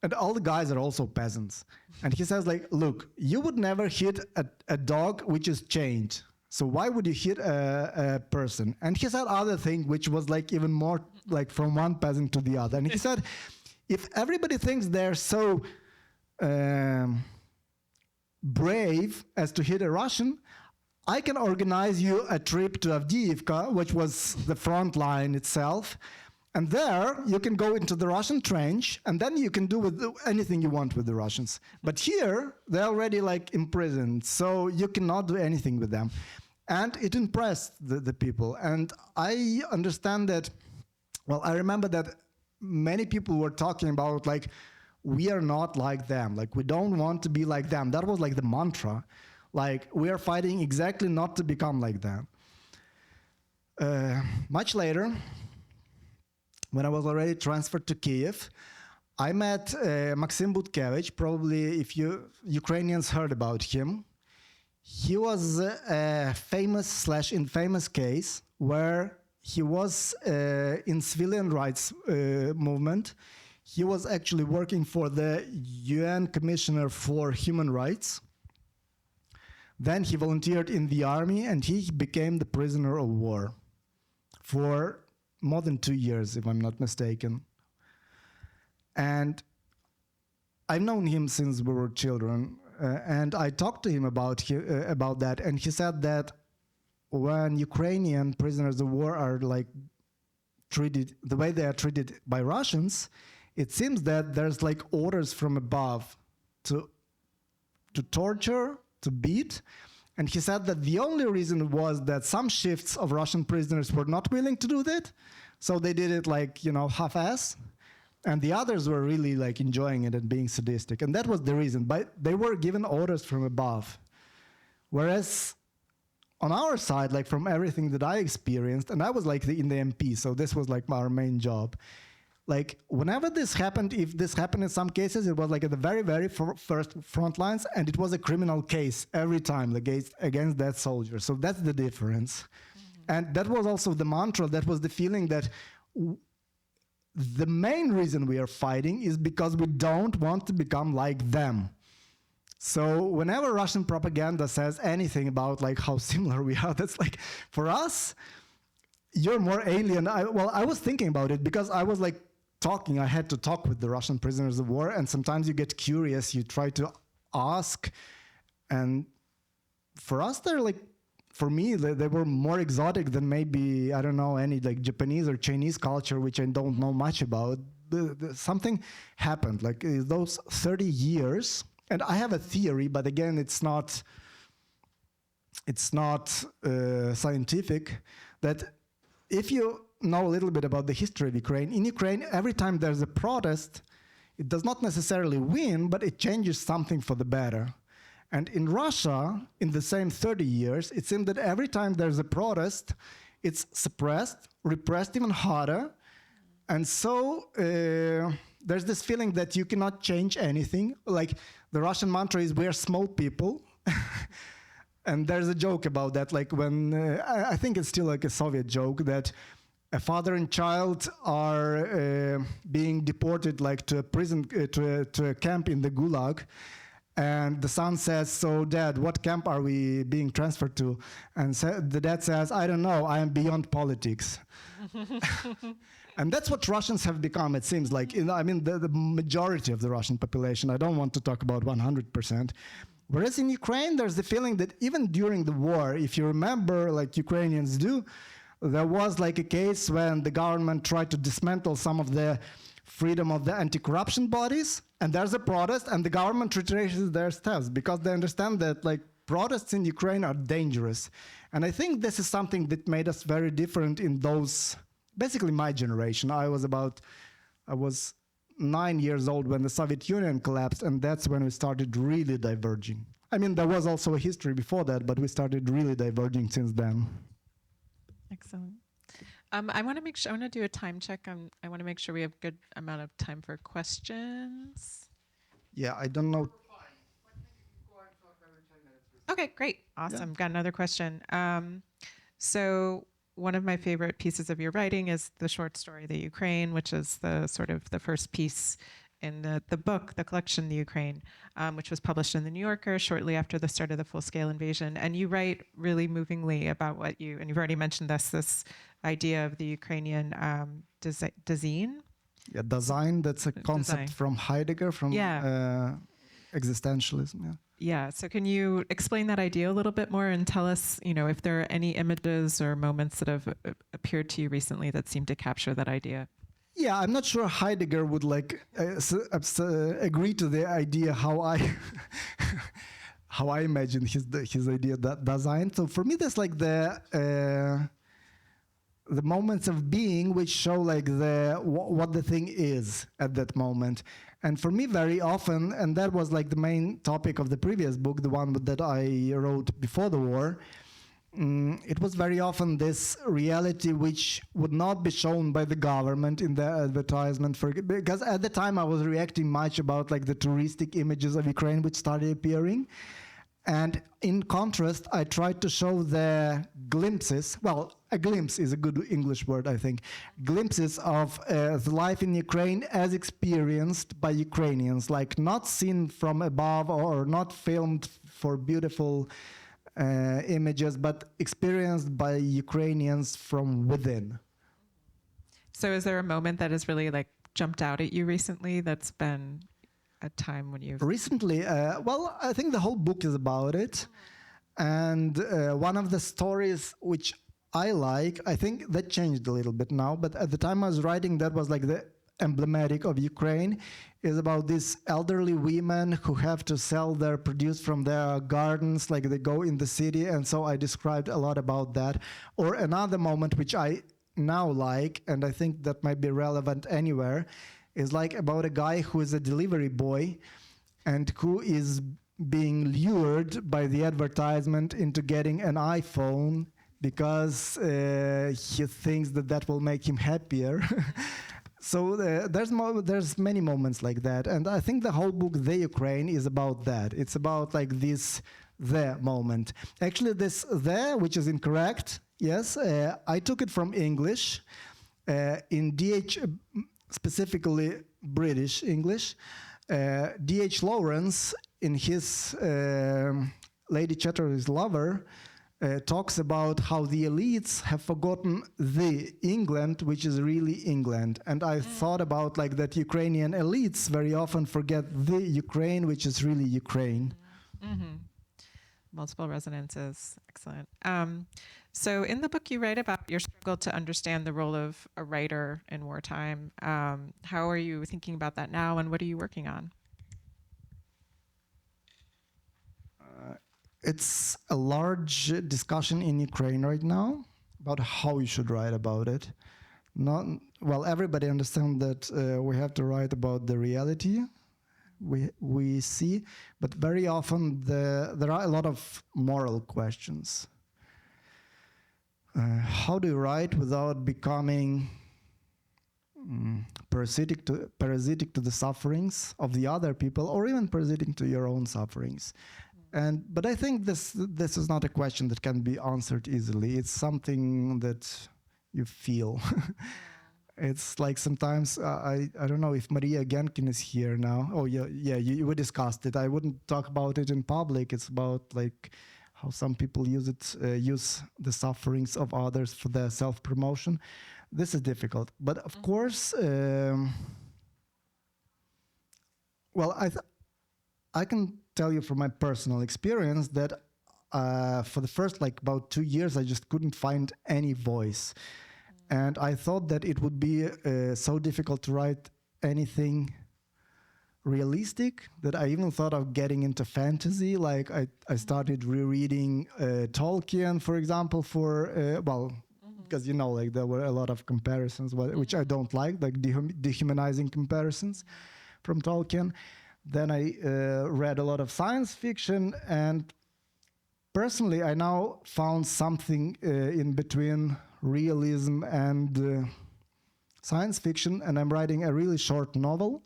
and all the guys are also peasants. And he says, like, look, you would never hit a dog which is chained. So why would you hit a person? And he said other thing, which was like even more like from one peasant to the other. And he said, if everybody thinks they're so brave as to hit a Russian, I can organize you a trip to Avdiivka, which was the front line itself. And there you can go into the Russian trench, and then you can do with anything you want with the Russians. But here, they're already like imprisoned, so you cannot do anything with them. And it impressed the people. And I understand that, well, I remember that many people were talking about like, we are not like them. Like, we don't want to be like them. That was like the mantra. Like, we are fighting exactly not to become like them. Much later, when I was already transferred to Kiev, I met Maxim Butkevich. Probably if you Ukrainians heard about him. He was a famous/infamous case where he was in civilian rights movement. He was actually working for the UN Commissioner for Human Rights. Then he volunteered in the army, and he became the prisoner of war for more than 2 years, if I'm not mistaken. And I've known him since we were children, and I talked to him about that, and he said that when Ukrainian prisoners of war are like treated the way they are treated by Russians, it seems that there's like orders from above to torture, to beat. And he said that the only reason was that some shifts of Russian prisoners were not willing to do that, so they did it like, you know, half-ass, and the others were really like enjoying it and being sadistic, and that was the reason. But they were given orders from above, whereas on our side, like from everything that I experienced, and I was like in the MP, so this was like our main job. Like whenever this happened, if this happened in some cases, it was like at the very, very first front lines, and it was a criminal case every time against that soldier. So that's the difference. And that was also the mantra, that was the feeling that the main reason we are fighting is because we don't want to become like them. So whenever Russian propaganda says anything about like how similar we are, that's like, for us, you're more alien. I was thinking about it because I was like I had to talk with the Russian prisoners of war, and sometimes you get curious, you try to ask, and for us, for me, they were more exotic than maybe, I don't know, any like Japanese or Chinese culture, which I don't know much about. Something happened, like those 30 years, and I have a theory, but again, it's not scientific, that if you know a little bit about the history of Ukraine, in Ukraine, every time there's a protest, it does not necessarily win, but it changes something for the better. And in Russia, in the same 30 years, it seemed that every time there's a protest, it's suppressed, repressed even harder. And so there's this feeling that you cannot change anything. Like the Russian mantra is, we're small people. And there's a joke about that, like when, I think it's still like a Soviet joke, that a father and child are being deported like to a prison, to a camp in the Gulag. And the son says, so dad, what camp are we being transferred to? And the dad says, I don't know, I am beyond politics. And that's what Russians have become, it seems like. I mean, the majority of the Russian population, I don't want to talk about 100%. Whereas in Ukraine, there's the feeling that even during the war, if you remember, like Ukrainians do, there was like a case when the government tried to dismantle some of the freedom of the anti-corruption bodies, and there's a protest, and the government retraces their steps because they understand that like protests in Ukraine are dangerous. And I think this is something that made us very different in those, basically my generation. I was 9 years old when the Soviet Union collapsed, and that's when we started really diverging. I mean, there was also a history before that, but we started really diverging since then.
Excellent. I want to make sure, I want to do a time check. I want to make sure we have a good amount of time for questions.
Yeah, I don't know.
Okay, great. Awesome. Got another question. So one of my favorite pieces of your writing is the short story, The Ukraine, which is the sort of the first piece in the book, the collection, The Ukraine, which was published in The New Yorker shortly after the start of the full-scale invasion. And you write really movingly about what and you've already mentioned this idea of the Ukrainian design.
Yeah, design, that's a concept
Design.
from Heidegger, from existentialism. Yeah.
Yeah, so can you explain that idea a little bit more and tell us, if there are any images or moments that have appeared to you recently that seem to capture that idea?
Yeah, I'm not sure Heidegger would agree to the idea how I how I imagine his idea that design. So for me, that's like the moments of being which show like what the thing is at that moment. And for me, very often, and that was like the main topic of the previous book, the one that I wrote before the war, it was very often this reality which would not be shown by the government in the advertisement, because at the time I was reacting much about like the touristic images of Ukraine which started appearing. And in contrast, I tried to show the glimpses, well, a glimpse is a good English word, I think, glimpses of the life in Ukraine as experienced by Ukrainians, like not seen from above or not filmed for beautiful images, but experienced by Ukrainians from within.
So is there a moment that has really like jumped out at you recently that's been a time when you've...
Recently, well, I think the whole book is about it. And one of the stories which I like, I think that changed a little bit now, but at the time I was writing, that was like the emblematic of Ukraine, is about these elderly women who have to sell their produce from their gardens, like they go in the city, and so I described a lot about that. Or another moment which I now like, and I think that might be relevant anywhere, is like about a guy who is a delivery boy and who is being lured by the advertisement into getting an iPhone because he thinks that will make him happier. So there's many moments like that, and I think the whole book, The Ukraine, is about that. It's about like this the moment. Actually, this the, which is incorrect, yes, I took it from English. In DH, specifically British English, D.H. Lawrence, in his Lady Chatterley's Lover, talks about how the elites have forgotten the England, which is really England. And I thought about like that Ukrainian elites very often forget the Ukraine, which is really Ukraine.
Mm-hmm. Multiple resonances. Excellent. So in the book, you write about your struggle to understand the role of a writer in wartime. How are you thinking about that now, and what are you working on?
It's a large discussion in Ukraine right now about how you should write about it. not well. Everybody understands that we have to write about the reality we see, but very often there are a lot of moral questions. How do you write without becoming parasitic to the sufferings of the other people, or even parasitic to your own sufferings? But I think this is not a question that can be answered easily. It's something that you feel. It's like sometimes I don't know if Maria Genkin is here now. Oh yeah, we discussed it. I wouldn't talk about it in public. It's about like how some people use the sufferings of others for their self-promotion. This is difficult, but of course, well, I can tell you from my personal experience that for the first like about 2 years, I just couldn't find any voice. And I thought that it would be so difficult to write anything realistic that I even thought of getting into fantasy. Like I started rereading Tolkien, for example, because like there were a lot of comparisons, which I don't like dehumanizing comparisons from Tolkien. Then I read a lot of science fiction, and personally I now found something in between realism and science fiction, and I'm writing a really short novel,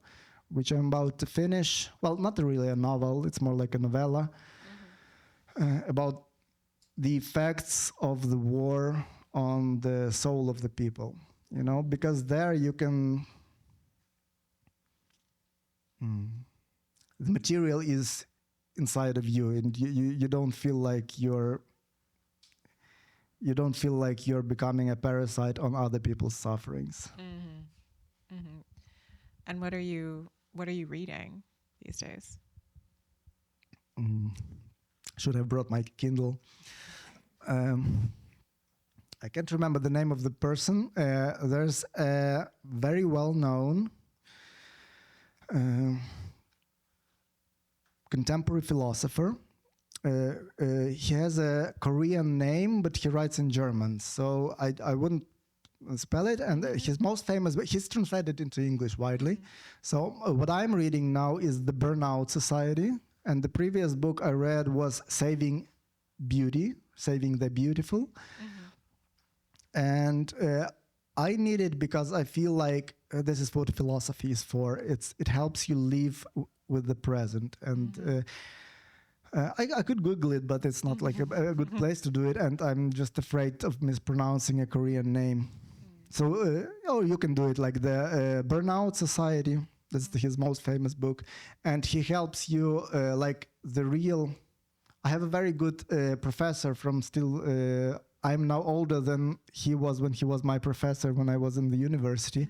which I'm about to finish. Well, not really a novel, it's more like a novella, about the effects of the war on the soul of the people, because there you can, the material is inside of you, and you don't feel like you're becoming a parasite on other people's sufferings.
Mm-hmm. Mm-hmm. And what are you reading these days?
Should have brought my Kindle. I can't remember the name of the person. There's a very well-known contemporary philosopher. He has a Korean name, but he writes in German, so I wouldn't spell it. And his most famous, but he's translated into English widely. So what I'm reading now is The Burnout Society, and the previous book I read was Saving the Beautiful. And I need it because I feel like this is what philosophy is for. It helps you live with the present. And I could Google it, but it's not like a good place to do it. And I'm just afraid of mispronouncing a Korean name. So, you can do it, like the Burnout Society. That's his most famous book. And he helps you, I have a very good professor from I'm now older than he was when he was my professor when I was in the university.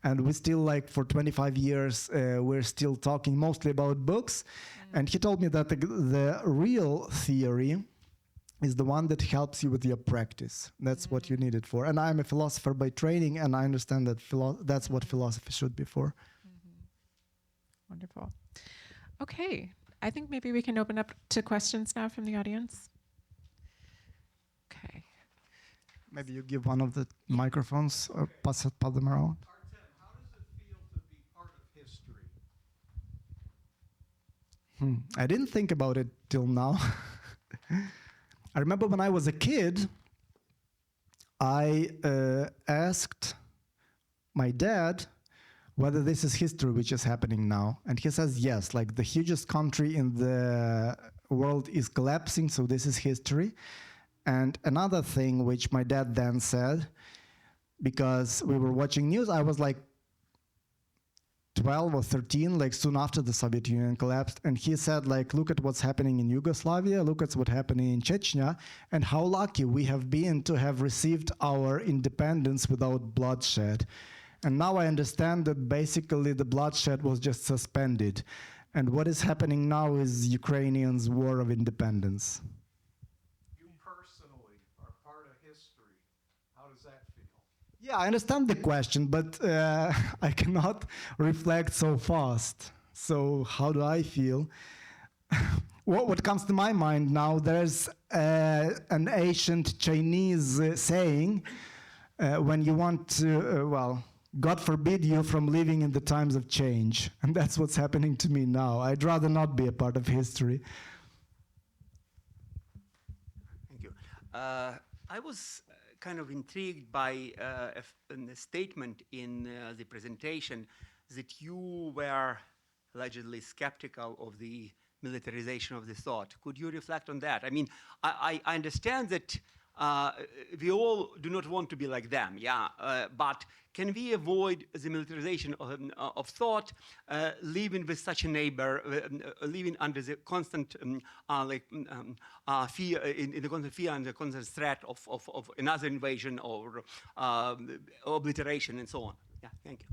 And we still, for 25 years, we're still talking mostly about books. And he told me that the real theory is the one that helps you with your practice. That's what you need it for. And I'm a philosopher by training, and I understand that that's what philosophy should be for.
Wonderful. Okay, I think maybe we can open up to questions now from the audience. Okay.
Maybe you give one of the microphones or pass them around.
Artem, how does it feel to be part of history?
I didn't think about it till now. I remember when I was a kid, I asked my dad whether this is history which is happening now. And he says yes, the hugest country in the world is collapsing, so this is history. And another thing which my dad then said, because we were watching news, I was 12 or 13, soon after the Soviet Union collapsed, and he said, look at what's happening in Yugoslavia, look at what's happening in Chechnya, and how lucky we have been to have received our independence without bloodshed. And now I understand that basically the bloodshed was just suspended. And what is happening now is Ukrainians' war of independence.
You personally are part of history. How does that feel?
Yeah, I understand the question, but I cannot reflect so fast. So how do I feel? What comes to my mind now, there's an ancient Chinese saying, when you want to, well, God forbid you from living in the times of change. And that's what's happening to me now. I'd rather not be a part of history.
Thank you. I was kind of intrigued by a statement in the presentation that you were allegedly skeptical of the militarization of the thought. Could you reflect on that? I mean, I understand that we all do not want to be like them, yeah, but can we avoid the militarization of thought, living with such a neighbor, living under the constant fear, in the constant fear and the constant threat of another invasion or obliteration and so on? Yeah, thank you.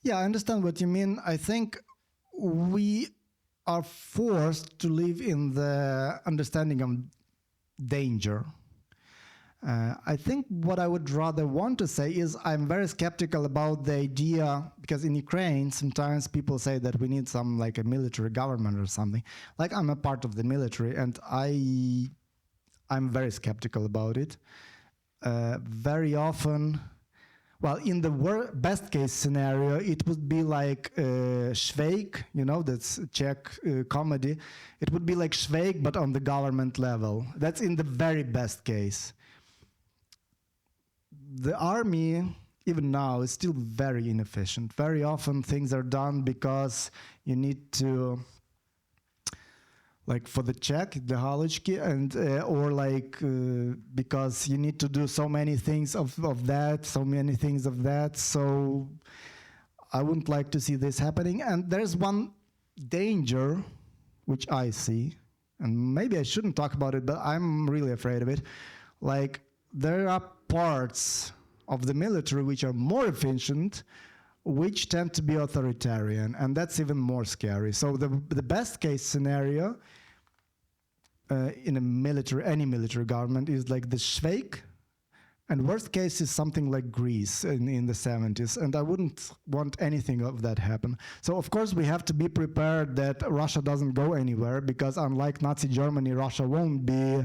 Yeah, I understand what you mean. I think we are forced to live in the understanding of danger. I think what I would rather want to say is I'm very skeptical about the idea, because in Ukraine sometimes people say that we need some like a military government or something. Like I'm a part of the military and I'm very skeptical about it. Very often, well, in the best case scenario, it would be like Švejk, you know, that's Czech comedy. It would be like Švejk, but on the government level. That's in the very best case. The army, even now, is still very inefficient. Very often things are done because you need to, like for the check, the halochki, and or like because you need to do so many things of that, so many things of that. So I wouldn't like to see this happening. And there's one danger which I see, and maybe I shouldn't talk about it, but I'm really afraid of it. Like there are parts of the military which are more efficient, which tend to be authoritarian, and that's even more scary. So the best case scenario in a military, any military government is like the Švejk, and worst case is something like Greece in the 70s, and I wouldn't want anything of that happen. So of course we have to be prepared that Russia doesn't go anywhere, because unlike Nazi Germany, Russia won't be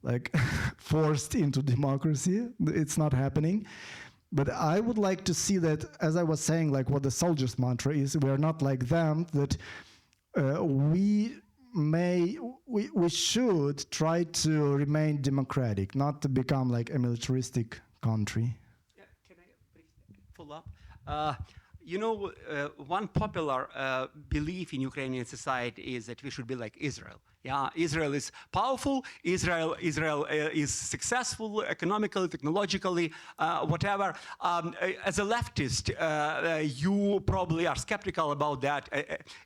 like forced into democracy. It's not happening. But I would like to see that, as I was saying, like what the soldiers' mantra is, we are not like them, that we should try to remain democratic, not to become like a militaristic country.
Yeah, can I briefly follow up? You know, one popular belief in Ukrainian society is that we should be like Israel. Yeah, Israel is powerful. Israel is successful economically, technologically, whatever. As a leftist, you probably are skeptical about that,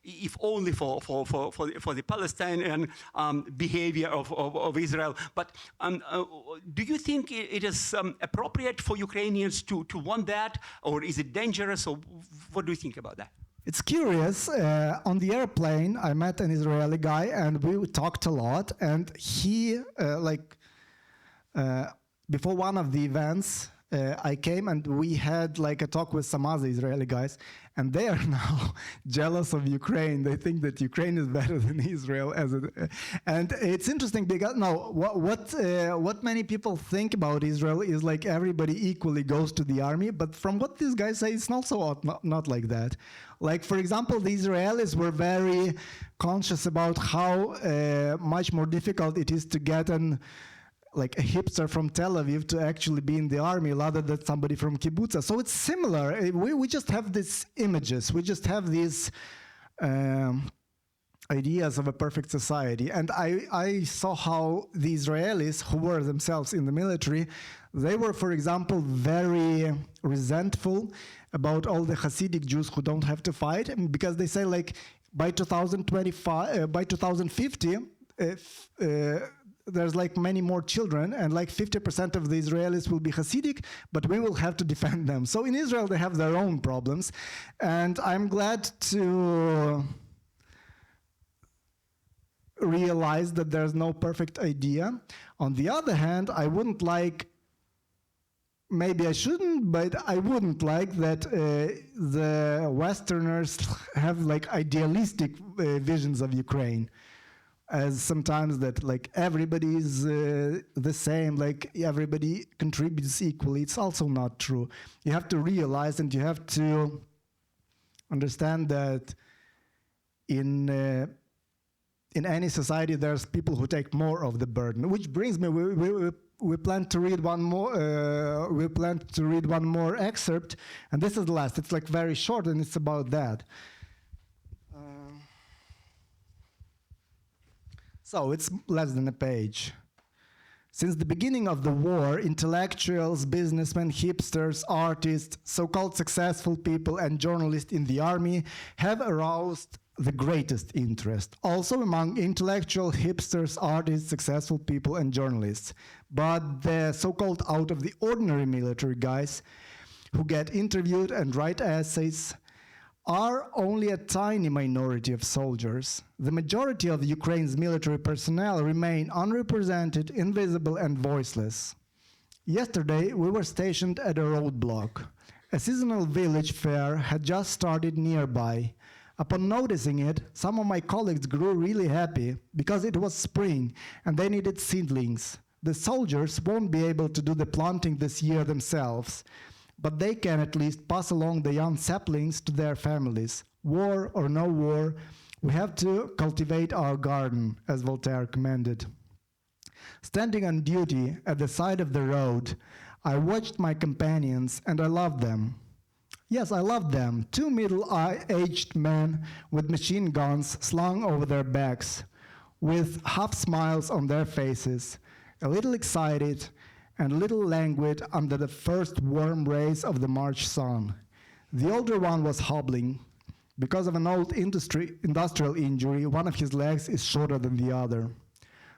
if only for the Palestinian behavior of Israel. But do you think it is appropriate for Ukrainians to want that, or is it dangerous? Or what do you think about that?
It's curious. On the airplane, I met an Israeli guy, and we talked a lot. And he, before one of the events, I came and we had like a talk with some other Israeli guys, and they are now jealous of Ukraine. They think that Ukraine is better than Israel, and it's interesting because what many people think about Israel is like everybody equally goes to the army, but from what these guys say, it's also not like that. Like for example, the Israelis were very conscious about how much more difficult it is to get like a hipster from Tel Aviv to actually be in the army rather than somebody from kibbutz. So it's similar. We just have these images. We just have these ideas of a perfect society. And I saw how the Israelis, who were themselves in the military, they were, for example, very resentful about all the Hasidic Jews who don't have to fight, because they say like by 2050, there's like many more children, and like 50% of the Israelis will be Hasidic, but we will have to defend them. So in Israel, they have their own problems. And I'm glad to realize that there's no perfect idea. On the other hand, I wouldn't like, maybe I shouldn't, but I wouldn't like that the Westerners have like idealistic visions of Ukraine. as sometimes that like everybody is the same, like everybody contributes equally. It's also not true. You have to realize and you have to understand that in any society there's people who take more of the burden. Which brings me, we plan to read one more. We plan to read one more excerpt, and this is the last. It's like very short, and it's about that. So it's less than a page. Since the beginning of the war, intellectuals, businessmen, hipsters, artists, so-called successful people, and journalists in the army have aroused the greatest interest, also among intellectual hipsters, artists, successful people, and journalists. But the so-called out-of-the-ordinary military guys who get interviewed and write essays are only a tiny minority of soldiers. The majority of Ukraine's military personnel remain unrepresented, invisible, and voiceless. Yesterday, we were stationed at a roadblock. A seasonal village fair had just started nearby. Upon noticing it, some of my colleagues grew really happy because it was spring and they needed seedlings. The soldiers won't be able to do the planting this year themselves, but they can at least pass along the young saplings to their families. War or no war, we have to cultivate our garden, as Voltaire commanded. Standing on duty at the side of the road, I watched my companions and I loved them. Yes, I loved them, two middle-aged men with machine guns slung over their backs, with half smiles on their faces, a little excited and a little languid under the first warm rays of the March sun. The older one was hobbling. Because of an old industrial injury, one of his legs is shorter than the other.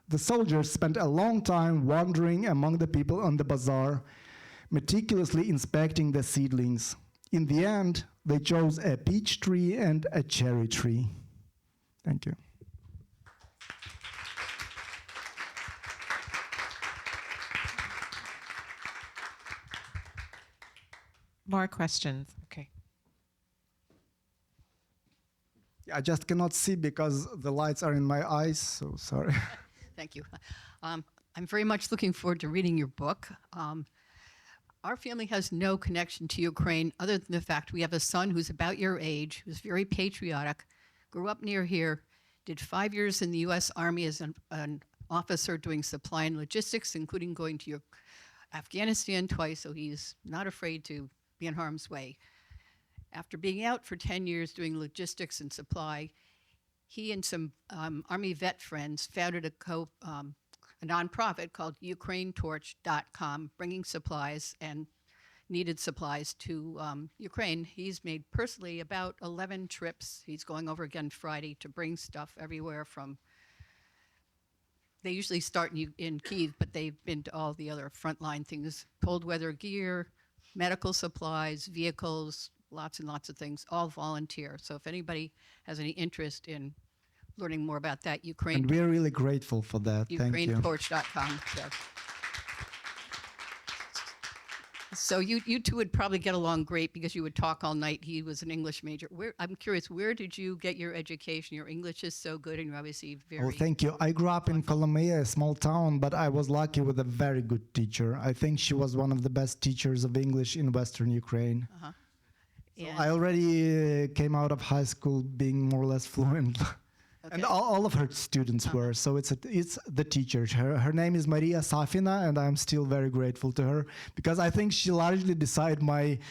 The soldiers spent a long time wandering among the people on the bazaar, meticulously inspecting the seedlings. In the end, they chose a peach tree and a cherry tree. Thank you.
More questions. Okay.
I just cannot see because the lights are in my eyes, so sorry.
Thank you. I'm very much looking forward to reading your book. Our family has no connection to Ukraine other than the fact we have a son who's about your age, who's very patriotic, grew up near here, did 5 years in the U.S. Army as an officer doing supply and logistics, including going to Afghanistan twice, so he's not afraid to be in harm's way. After being out for 10 years doing logistics and supply, he and some Army vet friends founded a nonprofit called UkraineTorch.com, bringing supplies and needed supplies to Ukraine. He's made personally about 11 trips. He's going over again Friday to bring stuff everywhere from, they usually start in Kyiv, but they've been to all the other frontline things, cold weather gear, medical supplies, vehicles, lots and lots of things, all volunteer. So if anybody has any interest in learning more about that,
And we're really grateful for that. Thank you.
UkraineTorch.com. So you two would probably get along great because you would talk all night. He was an English major. I'm curious, where did you get your education? Your English is so good, and you're obviously very...
Oh, thank you. I grew up in Kolomea, a small town, but I was lucky with a very good teacher. I think she was one of the best teachers of English in Western Ukraine.
Uh-huh.
So I already came out of high school being more or less fluent. And all of her students were, so it's the teacher. Her name is Maria Safina, and I'm still very grateful to her because I think she largely decided my,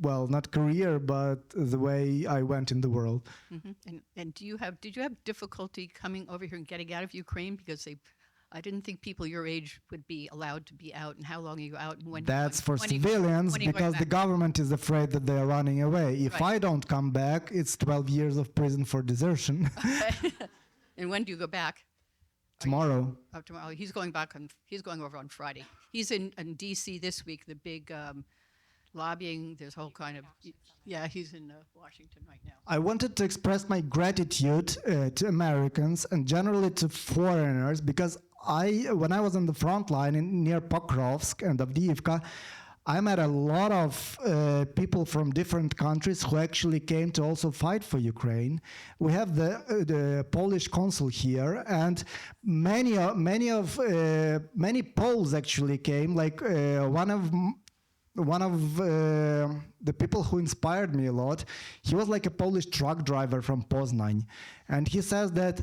well, not career, but the way I went in the world.
Mm-hmm. And did you have difficulty coming over here and getting out of Ukraine because I didn't think people your age would be allowed to be out, and how long are you out? And when?
That's for civilians because the government is afraid that they are running away. If I don't come back, it's 12 years of prison for desertion.
Okay. And when do you go back?
Tomorrow.
Tomorrow. He's going over on Friday. He's in D.C. this week, the big lobbying. There's a whole kind of, he's in Washington right now.
I wanted to express my gratitude to Americans and generally to foreigners because when I was on the front line near Pokrovsk and Avdiivka, I met a lot of people from different countries who actually came to also fight for Ukraine. We have the Polish consul here, and many Poles actually came. Like one of the people who inspired me a lot, he was like a Polish truck driver from Poznań, and he says that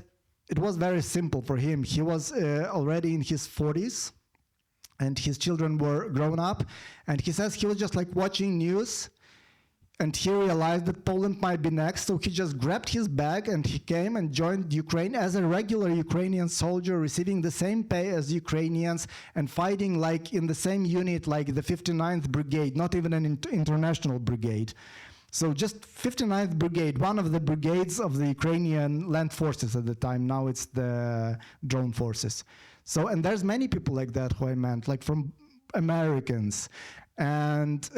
it was very simple for him. He was already in his 40s, and his children were grown up, and he says he was just like watching news, and he realized that Poland might be next, so he just grabbed his bag and he came and joined Ukraine as a regular Ukrainian soldier, receiving the same pay as Ukrainians and fighting like in the same unit like the 59th Brigade, not even an international brigade. So just 59th Brigade, one of the brigades of the Ukrainian land forces at the time. Now it's the drone forces. So, and there's many people like that who I met, like from Americans. And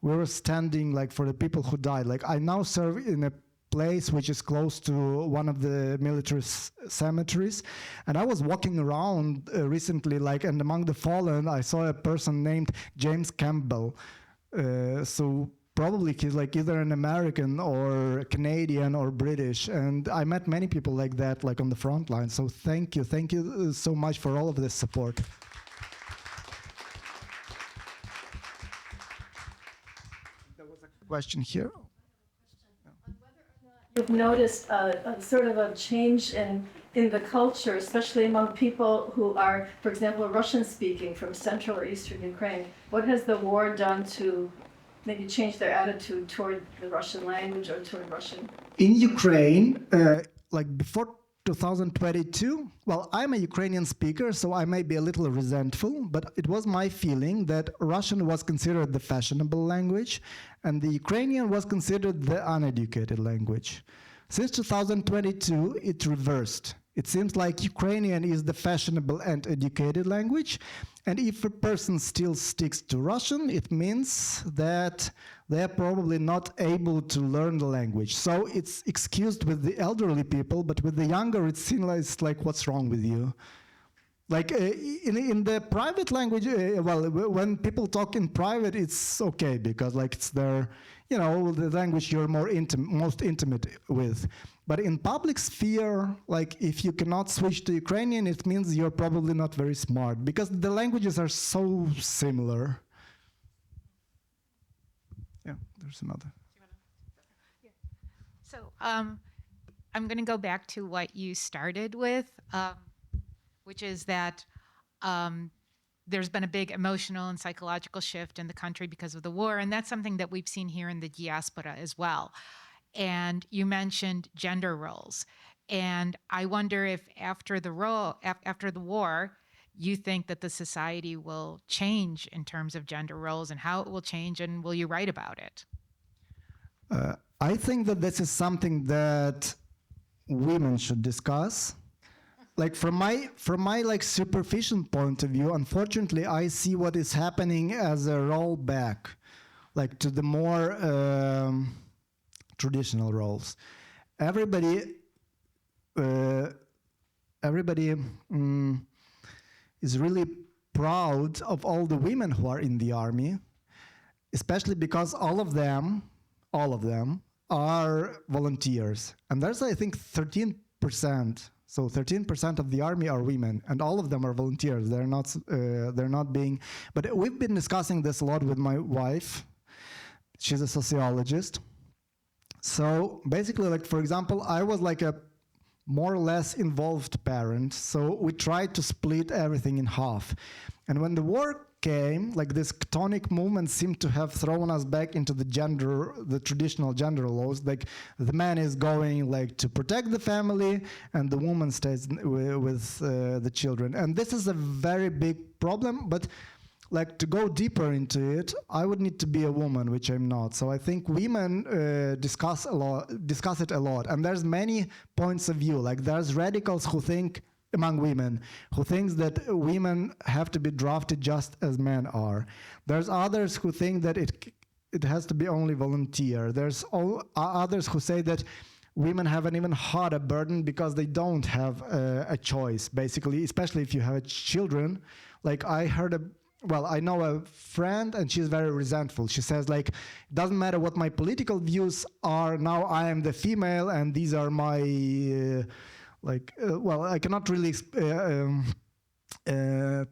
we were standing like for the people who died. Like I now serve in a place which is close to one of the military cemeteries. And I was walking around recently, like, and among the fallen, I saw a person named James Campbell. So probably he's like either an American or Canadian or British. And I met many people like that, like on the front line. So thank you so much for all of this support. There was a question here.
You've noticed a sort of a change in the culture, especially among people who are, for example, Russian-speaking from Central or Eastern Ukraine. What has the war done to maybe change their attitude toward the Russian language or toward Russian?
In Ukraine, like before 2022, well, I'm a Ukrainian speaker, so I may be a little resentful, but it was my feeling that Russian was considered the fashionable language, and the Ukrainian was considered the uneducated language. Since 2022, it reversed. It seems like Ukrainian is the fashionable and educated language, and if a person still sticks to Russian, it means that they're probably not able to learn the language. So it's excused with the elderly people, but with the younger, it seems like what's wrong with you? Like in the private language, well, when people talk in private, it's okay because like it's their, you know, the language you're most intimate with. But in public sphere, like if you cannot switch to Ukrainian, it means you're probably not very smart because the languages are so similar. Yeah, there's another.
So I'm going to go back to what you started with, which is that there's been a big emotional and psychological shift in the country because of the war, and that's something that we've seen here in the diaspora as well. And you mentioned gender roles, and I wonder if after the war, you think that the society will change in terms of gender roles and how it will change, and will you write about it?
I think that this is something that women should discuss. Like from my like superficial point of view, unfortunately, I see what is happening as a rollback, like to the more traditional roles. Everybody is really proud of all the women who are in the army, especially because all of them are volunteers. And there's, I think, 13%. So 13% of the army are women, and all of them are volunteers. They're not being, but we've been discussing this a lot with my wife. She's a sociologist. So basically, like, for example, I was like a more or less involved parent. So we tried to split everything in half. And when the war came, like this tectonic movement seemed to have thrown us back into the traditional gender roles. Like the man is going like to protect the family and the woman stays with the children. And this is a very big problem, but like to go deeper into it, I would need to be a woman, which I'm not. So I think women discuss it a lot. And there's many points of view. Like there's radicals who think, among women, who thinks that women have to be drafted just as men are. There's others who think that it has to be only volunteer. There's others who say that women have an even harder burden because they don't have a choice, basically, especially if you have children. Like I heard well, I know a friend and she's very resentful. She says like, it doesn't matter what my political views are, now I am the female and these are my, well, I cannot really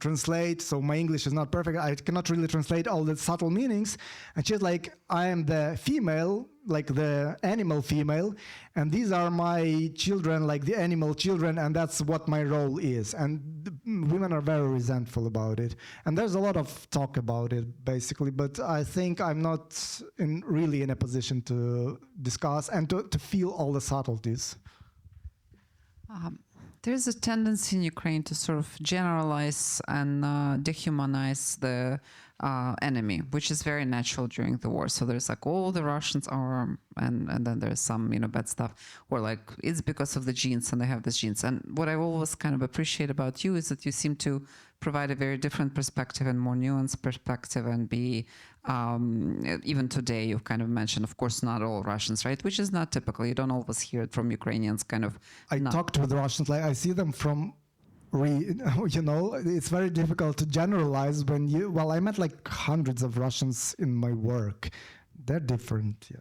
translate, so my English is not perfect. I cannot really translate all the subtle meanings. And she's like, I am the female, like the animal female, and these are my children, like the animal children, and that's what my role is. And women are very resentful about it. And there's a lot of talk about it, basically, but I think I'm not really in a position to discuss and to feel all the subtleties.
There's a tendency in Ukraine to sort of generalize and dehumanize the enemy, which is very natural during the war. So there's like, oh, the Russians are, and then there's some, bad stuff, or like, it's because of the genes and they have these genes. And what I always kind of appreciate about you is that you seem to provide a very different perspective and more nuanced perspective and be, even today, you've kind of mentioned, of course, not all Russians, right? Which is not typical. You don't always hear it from Ukrainians kind of.
I talked with Russians, like I see them from, it's very difficult to generalize when I met like hundreds of Russians in my work. They're different, yeah.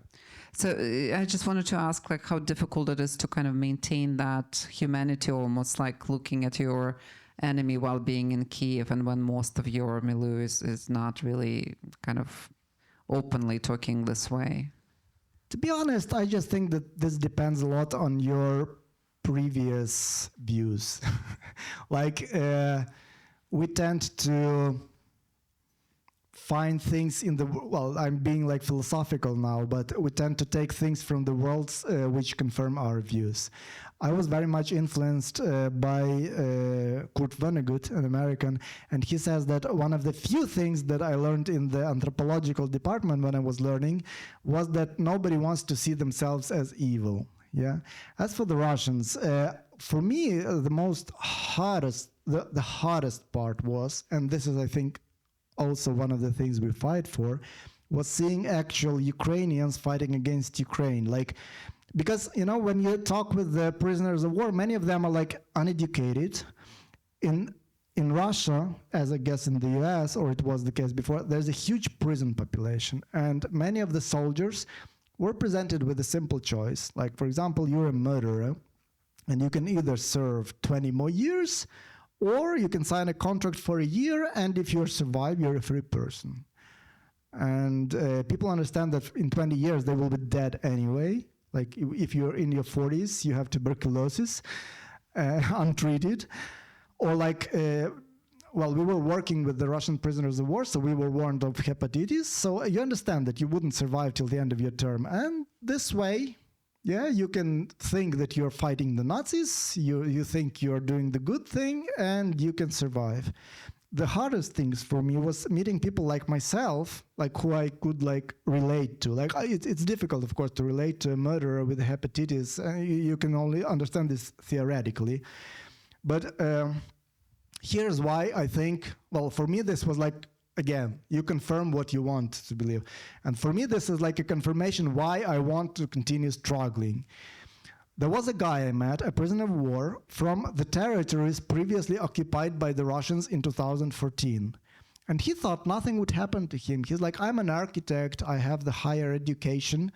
So I just wanted to ask like how difficult it is to kind of maintain that humanity, almost like looking at your enemy while being in Kiev, and when most of your milieu is not really kind of openly talking this way?
To be honest, I just think that this depends a lot on your previous views. Like, we tend to find things in the, well, I'm being like philosophical now, but we tend to take things from the world which confirm our views. I was very much influenced by Kurt Vonnegut, an American, and he says that one of the few things that I learned in the anthropological department when I was learning was that nobody wants to see themselves as evil. Yeah. As for the Russians, for me, the hardest part was, and this is, I think, also one of the things we fight for, was seeing actual Ukrainians fighting against Ukraine. Like, because, when you talk with the prisoners of war, many of them are like uneducated. In Russia, as I guess in the US, or it was the case before, there's a huge prison population. And many of the soldiers were presented with a simple choice. Like, for example, you're a murderer, and you can either serve 20 more years, or you can sign a contract for a year, and if you survive, you're a free person. And people understand that in 20 years, they will be dead anyway. Like, if you're in your 40s, you have tuberculosis, untreated. Or like, well, we were working with the Russian prisoners of war, so we were warned of hepatitis. So you understand that you wouldn't survive till the end of your term. And this way, yeah, you can think that you're fighting the Nazis, you think you're doing the good thing, and you can survive. The hardest things for me was meeting people like myself, like who I could like relate to. Like, it's difficult, of course, to relate to a murderer with hepatitis. You can only understand this theoretically. But here's why I think, well, for me, this was like, again, you confirm what you want to believe. And for me, this is like a confirmation why I want to continue struggling. There was a guy I met, a prisoner of war, from the territories previously occupied by the Russians in 2014. And he thought nothing would happen to him. He's like, I'm an architect, I have the higher education.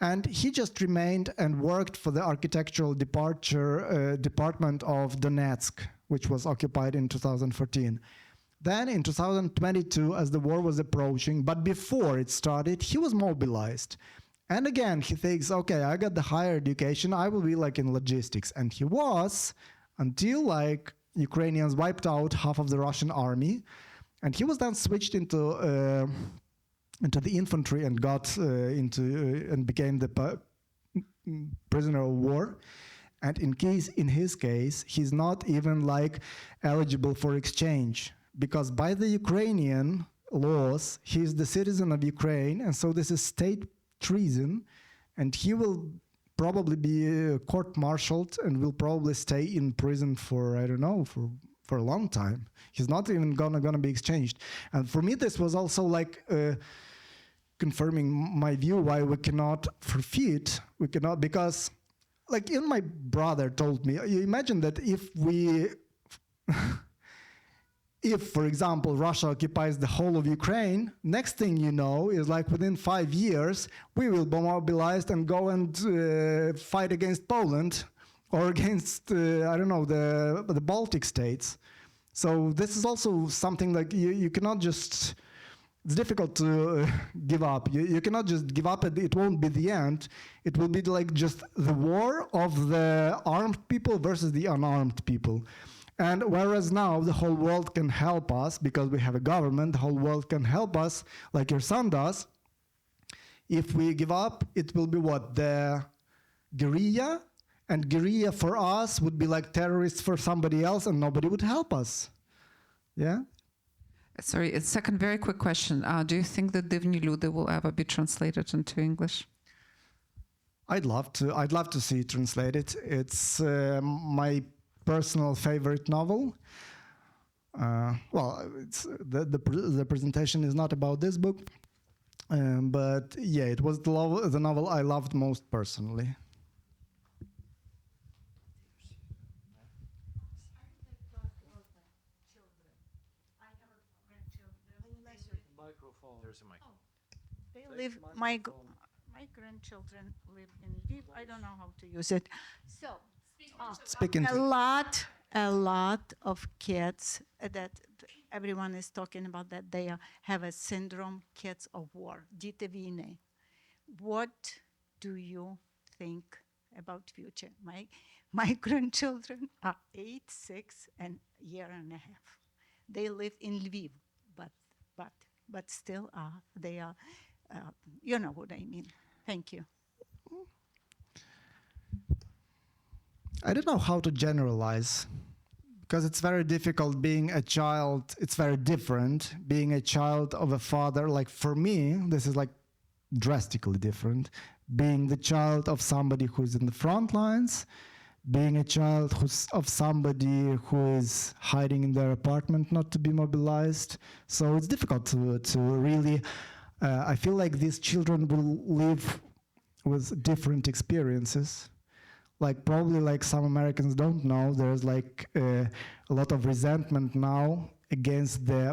And he just remained and worked for the architectural department of Donetsk, which was occupied in 2014. Then in 2022, as the war was approaching, but before it started, he was mobilized. And again, he thinks, okay, I got the higher education, I will be like in logistics. And he was, until like Ukrainians wiped out half of the Russian army. And he was then switched into the infantry and got and became the prisoner of war. And in his case, he's not even like eligible for exchange, because by the Ukrainian laws, he's the citizen of Ukraine, and so this is state treason, and he will probably be court-martialed and will probably stay in prison for, I don't know, for a long time. He's not even gonna be exchanged. And for me, this was also like confirming my view why we cannot forfeit, because like my brother told me, you imagine that if we if, for example, Russia occupies the whole of Ukraine, next thing you know is like within 5 years, we will be mobilized and go and fight against Poland or against, I don't know, the Baltic states. So this is also something like you cannot just, it's difficult to give up. You cannot just give up, it won't be the end. It will be like just the war of the armed people versus the unarmed people. And whereas now the whole world can help us because we have a government, the whole world can help us like your son does. If we give up, it will be what? The guerrilla? And guerrilla for us would be like terrorists for somebody else and nobody would help us. Yeah?
Sorry, a second very quick question. Do you think that Divni Люди will ever be translated into English?
I'd love to see it translated. It's my personal favorite novel. Well, it's the presentation is not about this book, but yeah, it was the novel I loved most personally.
They live, my grandchildren live in Lviv. I don't know how to use it. So,
Speak into
a lot of kids that everyone is talking about that they have a syndrome, kids of war, Dite vійни. What do you think about future? My grandchildren are 8, 6, and a year and a half. They live in Lviv, but still they are, you know what I mean. Thank you.
I don't know how to generalize, because it's very difficult being a child. It's very different being a child of a father. Like for me, this is like drastically different. Being the child of somebody who's in the front lines, being a child of somebody who is hiding in their apartment not to be mobilized. So it's difficult to really, I feel like these children will live with different experiences. Like probably like some Americans don't know, there's like a lot of resentment now against the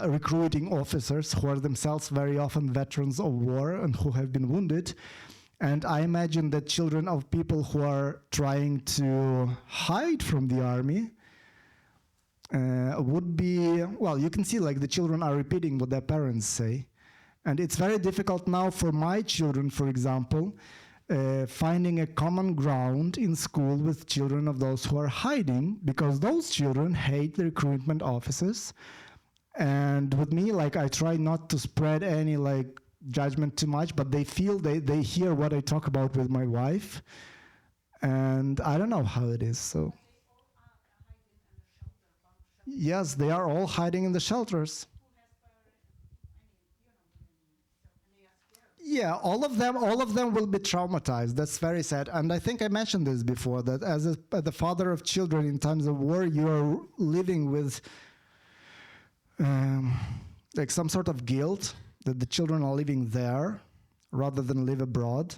recruiting officers who are themselves very often veterans of war and who have been wounded. And I imagine that children of people who are trying to hide from the army would be, well, you can see like the children are repeating what their parents say. And it's very difficult now for my children, for example, finding a common ground in school with children of those who are hiding, because those children hate the recruitment officers. And with me, like I try not to spread any like judgment too much, but they feel, they hear what I talk about with my wife, and I don't know how it is. So yes, they are all hiding in the shelters. Yeah, all of them will be traumatized. That's very sad. And I think I mentioned this before, that as the father of children in times of war, you're living with like some sort of guilt that the children are living there rather than live abroad.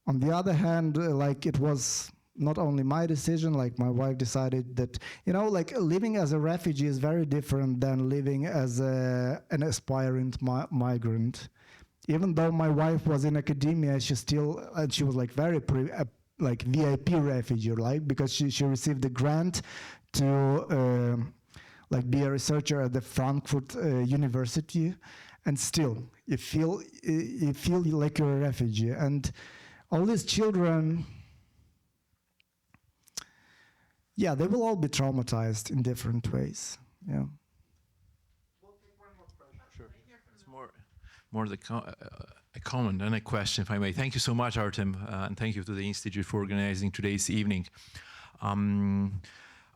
On the other hand, like it was not only my decision, like my wife decided that, you know, like living as a refugee is very different than living as an aspirant migrant. Even though my wife was in academia, she was like very like VIP refugee, like, because she received a grant to like be a researcher at the Frankfurt University, and still you feel like you're a refugee. And all these children, yeah, they will all be traumatized in different ways. Yeah.
Sure. It's more a comment than a question, if I may. Thank you so much, Artem, and thank you to the Institute for organizing today's evening.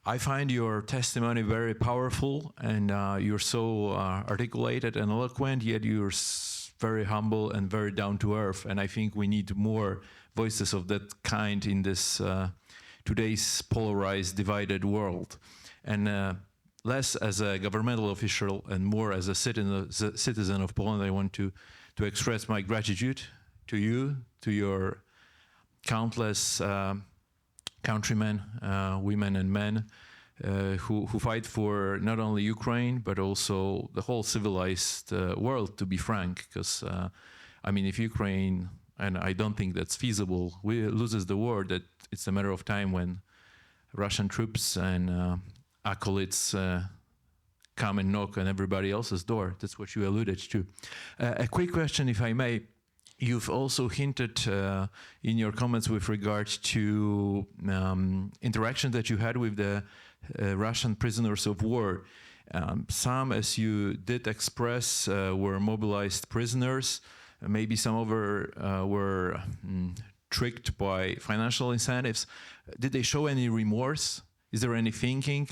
I find your testimony very powerful, and you're so articulated and eloquent, yet you're very humble and very down to earth. And I think we need more voices of that kind in this today's polarized, divided world. And less as a governmental official and more as a citizen of Poland, I want to express my gratitude to you, to your countless countrymen, women and men, who fight for not only Ukraine but also the whole civilized world. To be frank, because I mean, if Ukraine, and I don't think that's feasible, loses the war, that it's a matter of time when Russian troops and acolytes come and knock on everybody else's door. That's what you alluded to. A quick question, if I may. You've also hinted in your comments with regard to interaction that you had with the Russian prisoners of war. Some, as you did express, were mobilized prisoners. Maybe some other were tricked by financial incentives. Did they show any remorse? Is there any thinking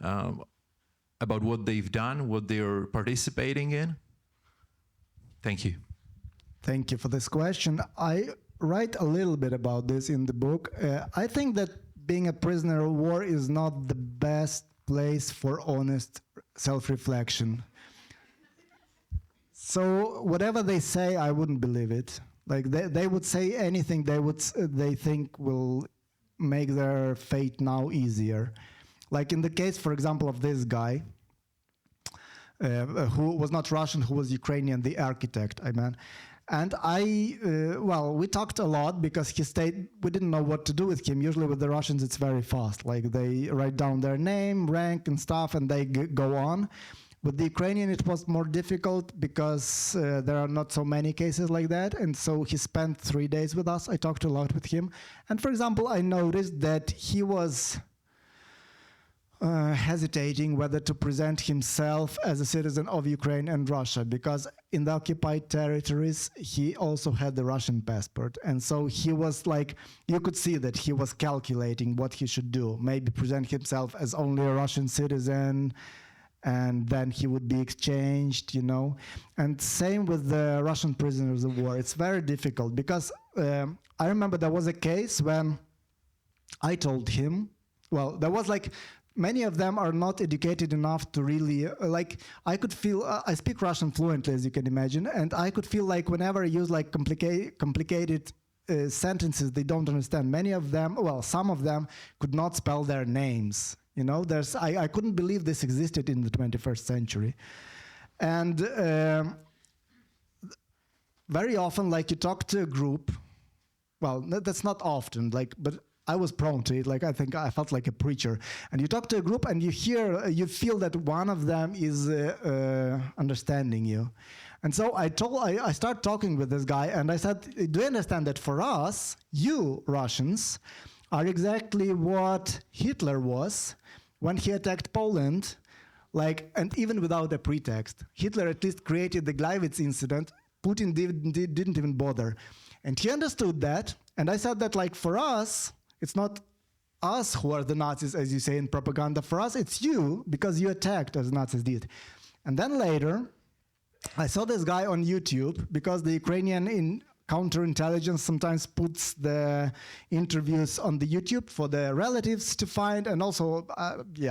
about what they've done, what they're participating in? Thank you.
Thank you for this question. I write a little bit about this in the book. I think that being a prisoner of war is not the best place for honest self-reflection. So whatever they say, I wouldn't believe it. Like they would say anything they think will make their fate now easier. Like in the case, for example, of this guy, who was not Russian, who was Ukrainian, the architect, I mean. And we talked a lot because we didn't know what to do with him. Usually with the Russians, it's very fast. Like they write down their name, rank, and stuff, and they go on. With the Ukrainian, it was more difficult because there are not so many cases like that. And so he spent 3 days with us. I talked a lot with him. And for example, I noticed that he was hesitating whether to present himself as a citizen of Ukraine and Russia, because in the occupied territories, he also had the Russian passport. And so he was like, you could see that he was calculating what he should do. Maybe present himself as only a Russian citizen, and then he would be exchanged, you know. And same with the Russian prisoners of war. It's very difficult because I remember there was a case when I told him, well, there was like, many of them are not educated enough to really, I could feel, I speak Russian fluently, as you can imagine, and I could feel like whenever I use like complicated sentences they don't understand. Many of them, well, some of them could not spell their names. You know, I couldn't believe this existed in the 21st century. And very often, like you talk to a group, well, that's not often, but I was prone to it. Like I think I felt like a preacher. And you talk to a group and you feel that one of them is understanding you. And so I started talking with this guy and I said, do you understand that for us, you Russians are exactly what Hitler was when he attacked Poland, and even without a pretext. Hitler at least created the Gleiwitz incident. Putin didn't even bother. And he understood that. And I said that for us, it's not us who are the Nazis, as you say in propaganda. For us, it's you, because you attacked as Nazis did. And then later, I saw this guy on YouTube, because the Ukrainian in counterintelligence sometimes puts the interviews on the YouTube for the relatives to find, and also,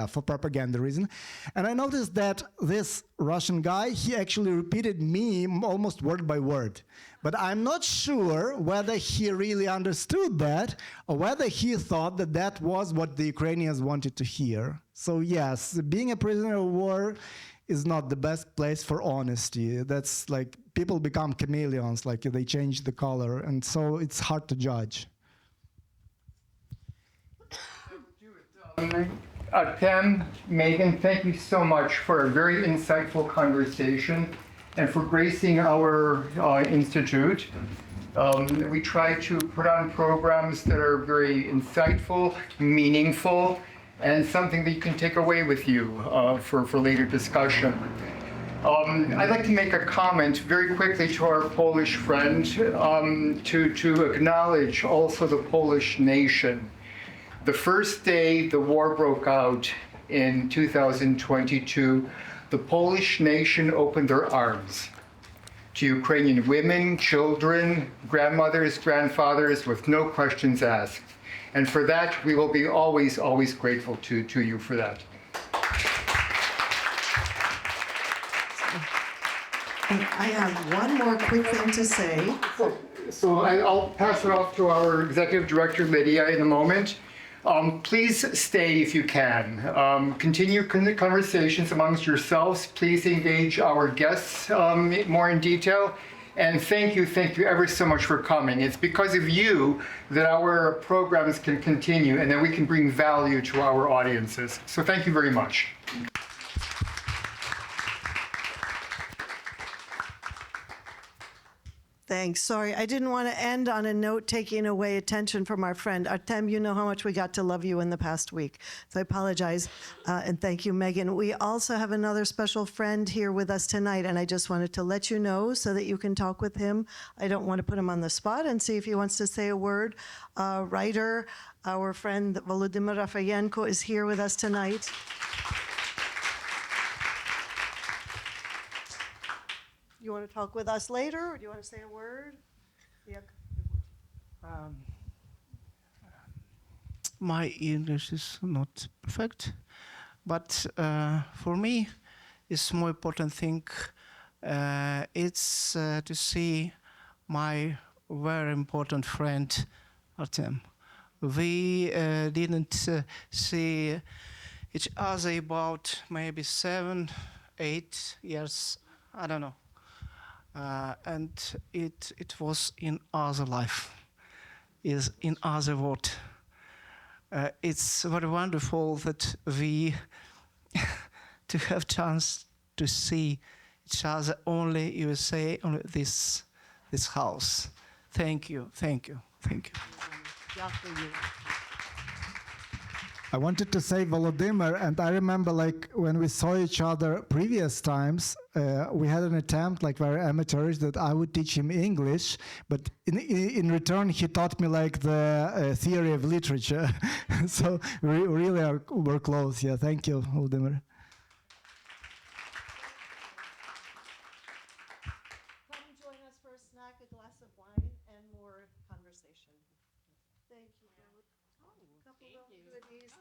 for propaganda reason. And I noticed that this Russian guy, he actually repeated me almost word by word. But I'm not sure whether he really understood that, or whether he thought that that was what the Ukrainians wanted to hear. So yes, being a prisoner of war is not the best place for honesty. That's people become chameleons, they change the color, and so it's hard to judge.
Artem, Megan, thank you so much for a very insightful conversation and for gracing our institute. We try to put on programs that are very insightful, meaningful, and something that you can take away with you for later discussion. I'd like to make a comment very quickly to our Polish friend to acknowledge also the Polish nation. The first day the war broke out in 2022, the Polish nation opened their arms to Ukrainian women, children, grandmothers, grandfathers, with no questions asked. And for that, we will be always, always grateful to you for that.
And I have one more quick thing to say.
So I'll pass it off to our executive director, Lydia, in a moment. Please stay if you can. Continue conversations amongst yourselves. Please engage our guests more in detail. And thank you ever so much for coming. It's because of you that our programs can continue and that we can bring value to our audiences. So thank you very much.
Thanks. Sorry, I didn't want to end on a note taking away attention from our friend. Artem, you know how much we got to love you in the past week. So I apologize. And thank you, Megan. We also have another special friend here with us tonight, and I just wanted to let you know so that you can talk with him. I don't want to put him on the spot and see if he wants to say a word. Writer, our friend Volodymyr Rafayenko is here with us tonight. You want to talk with us later, or do you want to say a word? Yeah.
My English is not perfect, but for me, it's more important thing. It's to see my very important friend Artem. We didn't see each other about maybe 7, 8 years. I don't know. And it was in other life, is in other world. It's very wonderful that we to have chance to see each other only USA, only this house. Thank you, thank you, thank you.
I wanted to say Volodymyr, and I remember like when we saw each other previous times, we had an attempt, like very amateurish, that I would teach him English, but in return he taught me like the theory of literature. So we really were close. Yeah, thank you, Volodymyr.
Come join us for a snack, a glass of wine, and more conversation. Thank you. Couple of goodies.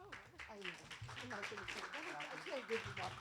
I know. I'm not going to say that. I can't give you up.